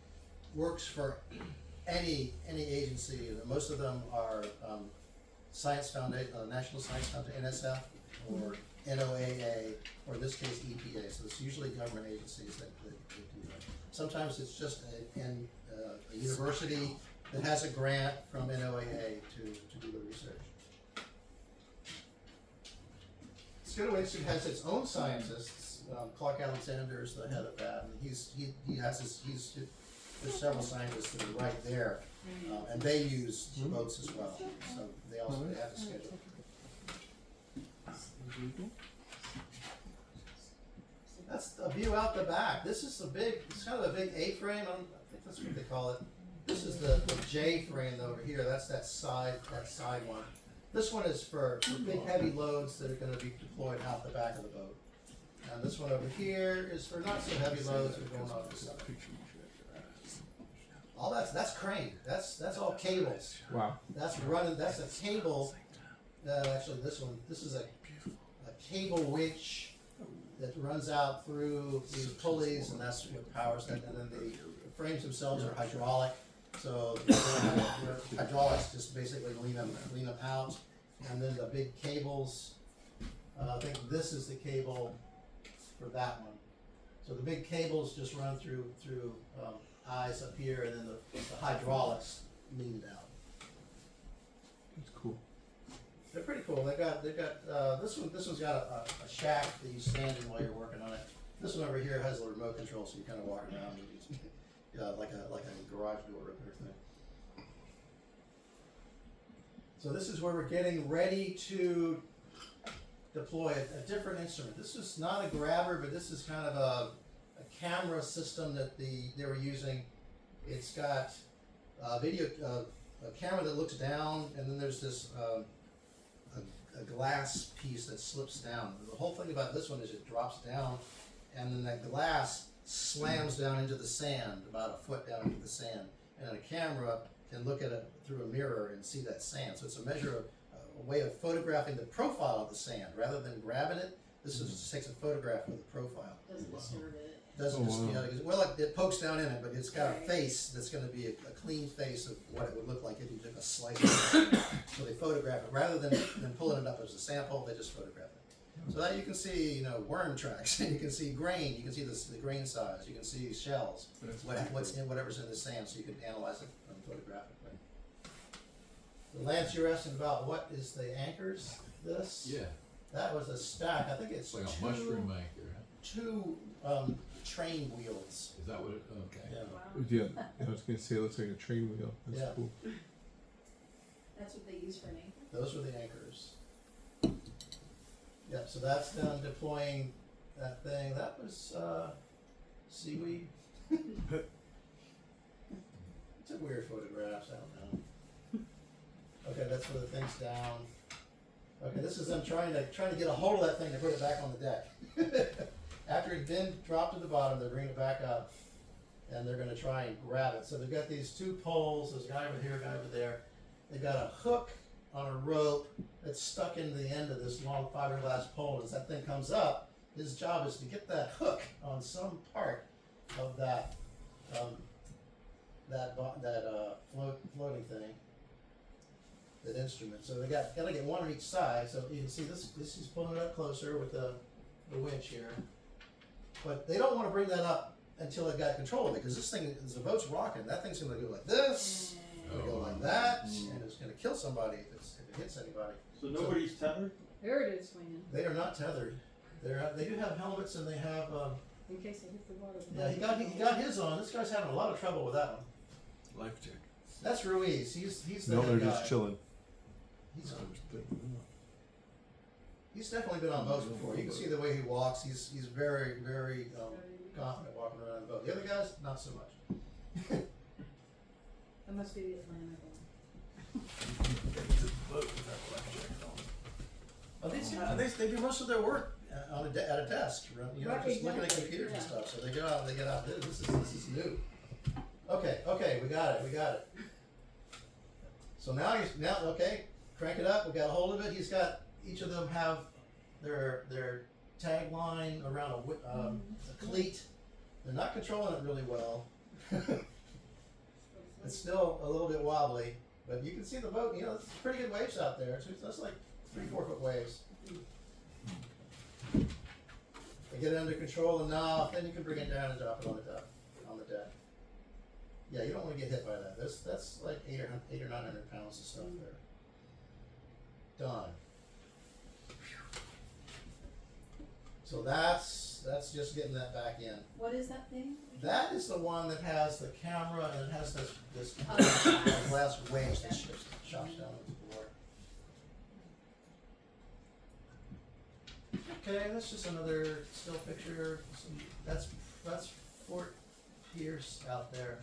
works for any agency. Most of them are Science Foundation, National Science Foundation, NSF, or NOAA, or in this case EPA. So it's usually government agencies that do that. Sometimes it's just a university that has a grant from NOAA to do the research. Skidaway Institute has its own scientists. Clark Alexander is the head of that, and there's several scientists that are right there, and they use boats as well. So they have a schedule. That's a view out the back. This is it's kind of a big A-frame. I think that's what they call it. This is the J frame over here. That's that side one. This one is for big heavy loads that are going to be deployed out the back of the boat. And this one over here is for not so heavy loads that are going off the side. All that's crane. That's all cables. Wow. That's a cable. Actually, this is a cable winch that runs out through these pulleys, and that's what powers that. And then the frames themselves are hydraulic, so the hydraulics just basically lean them out. And then the big cables, I think this is the cable for that one. So the big cables just run through eyes up here, and then the hydraulics lean it out. That's cool. They're pretty cool. They've got this one's got a shack that you stand in while you're working on it. This one over here has a remote control, so you kind of walk around and like a garage door opener thing. So this is where we're getting ready to deploy a different instrument. This is not a grabber, but this is kind of a camera system that they were using. It's got a camera that looks down, and then there's this a glass piece that slips down. The whole thing about this one is it drops down, and then that glass slams down into the sand, about a foot down into the sand. And a camera can look at it through a mirror and see that sand. So it's a way of photographing the profile of the sand. Rather than grabbing it, this just takes a photograph of the profile. Doesn't disturb it. Doesn't it pokes down in it, but it's got a face that's going to be a clean face of what it would look like if you took a slice of it. So they photograph it. Rather than pulling it up as a sample, they just photograph it. So that you can see, worm tracks, and you can see grain, you can see the grain size, you can see shells, whatever's in the sand, so you can analyze it photographically. The Lance, you're asking about what is the anchors? This? Yeah. That was a stack. I think it's Like a mushroom anchor, huh? two train wheels. Is that what it, okay. Yeah. Yeah, I was gonna say it looks like a train wheel. That's Yeah. cool. That's what they use for an anchor. Those were the anchors. Yep, so that's them deploying that thing. That was seaweed. Took weird photographs, I don't know. Okay, that's where the thing's down. Okay, this is them trying to get a hold of that thing to put it back on the deck. After it's been dropped to the bottom, they're bringing it back up, and they're going to try and grab it. So they've got these two poles. There's a guy over here, a guy over there. They've got a hook on a rope that's stuck in the end of this long fiberglass pole. As that thing comes up, his job is to get that hook on some part of that floating thing, that instrument. So they gotta get one on each side. So you can see this is pulling it up closer with the winch here. But they don't want to bring that up until they've got control of it, because this thing, as the boat's rocking, that thing's gonna go like this, gonna go like that, and it's gonna kill somebody if it hits anybody. So nobody's tethered? There it is swinging, They are not tethered. They do have helmets, and they have. in case they hit the water. Yeah, he got his on. This guy's having a lot of trouble with that one. Life jacket. That's Ruiz. He's the No, head they're guy. just chilling. He's definitely been on boats before. You can see the way he walks. He's very, very confident walking around the boat. The other guys, not so much. That must be the Atlanta Well, these guys, they do most of their work at a desk, you know, Right, just looking at exactly, computers and yeah. stuff. So they get out. This is new. Okay, we got it. So now okay, crank it up. We got a hold of it. He's got, each of them have their tagline around a cleat. They're not controlling it really well. It's still a little bit wobbly, but you can see the boat. You know, it's pretty good waves out there. It's like 3-4 foot waves. They get it under control, and now then you can bring it down and drop it on the deck. Yeah, you don't want to get hit by that. That's like 800 or 900 pounds of stuff there. Done. So that's just getting that back in. What is that thing? That is the one that has the camera, and it has this glass wedge that chops down into the board. Okay, that's just another still picture. That's Fort Pierce out there.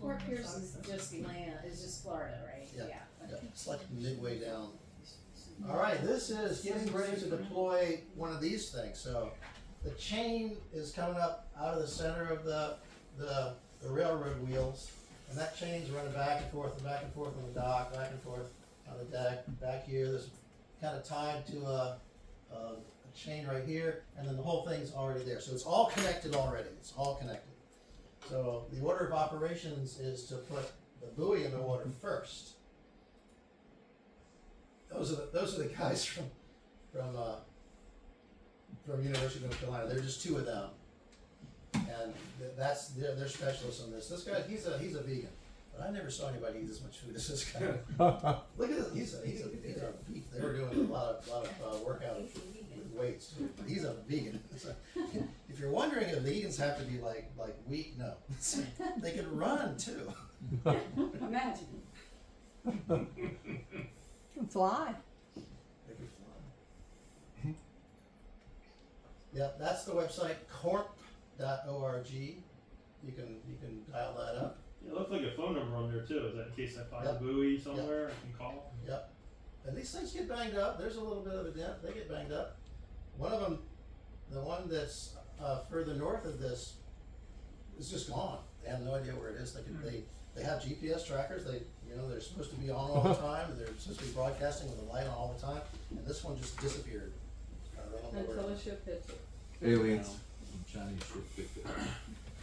Fort Pierce is just Florida, right? Yeah. Yeah, it's like midway down. All right, this is getting ready to deploy one of these things. So the chain is coming up out of the center of the railroad wheels, and that chain's running back and forth on the dock, back and forth on the deck. Back here, this kind of tied to a chain right here, and then the whole thing's already there. So it's all connected already. It's all connected. So the order of operations is to put the buoy in the water first. Those are the guys from University of North Carolina. They're just two of them, and they're specialists on this. This guy, he's a vegan, but I never saw anybody eat as much food as this guy. Look at this. He's a beef. They were doing a lot of workout with weights too. But he's a vegan. So, if you're wondering if vegans have to be like weak, no, they can run too. Imagine. Fly. They can fly. Yeah, that's the website corp.org. You can dial that up. It looks like a phone number on there too. Is that in case I find Yep. a buoy somewhere I can call? Yep. And these things get banged up. There's a little bit of a dent. They get banged up. One of them, the one that's further north of this, is just gone. They have no idea where it is. They have GPS trackers. They're supposed to be on all the time. They're supposed to be broadcasting with a light on all the time. And this one just disappeared. They don't know where Until it a is. ship hits it. Aliens. Some Chinese ship picked it up.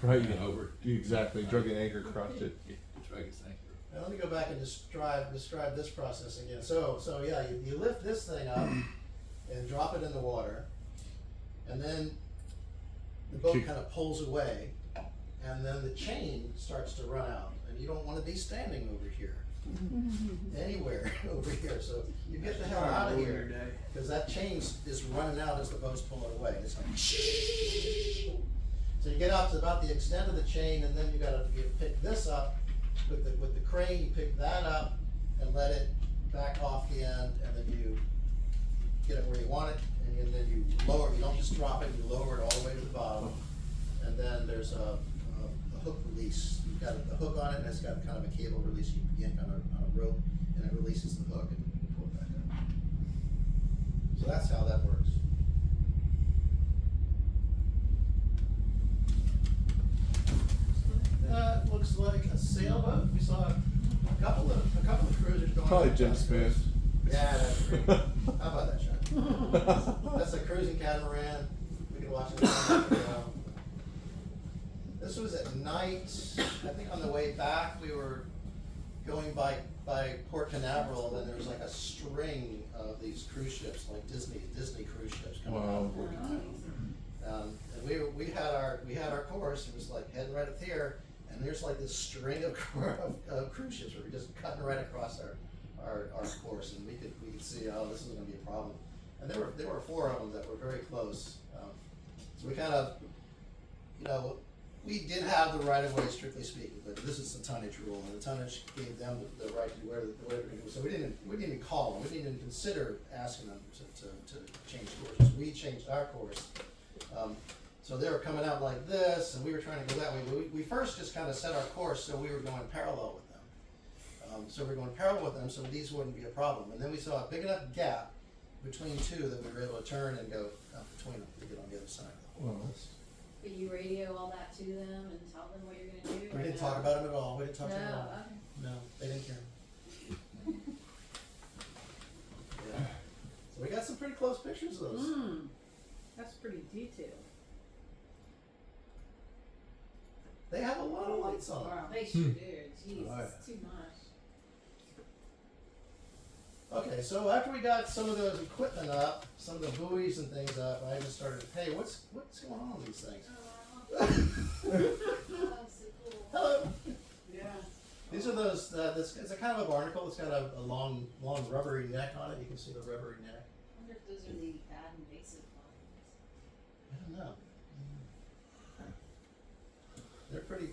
Right. Over. Exactly. Drug and anchor crushed it. Drug its anchor. Now, let me go back and describe this process again. So yeah, you lift this thing up and drop it in the water, and then the boat kind of pulls away, and then the chain starts to run out, and you don't want to be standing over here, anywhere over here. So you get the hell out of here, because that chain is running out as the boat's pulling away. It's like, so you get out to about the extent of the chain, and then you pick this up with the crane. You pick that up and let it back off the end, and then you get it where you want it, and then you lower. You don't just drop it; you lower it all the way to the bottom, and then there's a hook release. You've got a hook on it, and it's got kind of a cable release. You yank on a rope, and it releases the hook, and you pull it back up. So that's how that works. That looks like a sail sailboat. We saw a couple of cruisers going. Probably up Jim the Smith. coast. Yeah, that's great. How about that shot? That's a cruising catamaran. We can watch it. This was at night. I think on the way back we were going by Port Canaveral, and there was like a string of these cruise ships, like Disney cruise ships coming out of Port Canaveral. And we had our course. It was like heading right up here, and there's like this string of cruise ships where we're just cutting right across our course, and we could see, oh, this is going to be a problem. And there were 4 of them that were very close. So we kind of, we did have the right of way, strictly speaking, but this is the tonnage rule, and the tonnage gave them the right to where they're going to go. So we didn't even call them. We didn't even consider asking them to change courses. We changed our course. So they were coming out like this, and we were trying to go that way. We first just kind of set our course so we were going parallel with them. So we were going parallel with them so these wouldn't be a problem. And then we saw a big enough gap between 2 that we were able to turn and go between them to get on the other side. But you radio all that to them and tell them what you're gonna do? We didn't talk about them at all. We didn't talk to them at all. No, No, they didn't care. Yeah. So we got some pretty close pictures of those. That's pretty detailed. They have a lot of lights on them. Wow. they sure do, jeez, Right. it's too much. Okay, so after we got some of those equipment up, some of the buoys and things up, I just started, hey, what's going on with these things? Oh, so cool. Hello. Yeah. These are those. It's a kind of a barnacle. It's got a long rubbery neck on it. You can see the rubbery neck. I wonder if those are the bad invasive ones. I don't know. They're pretty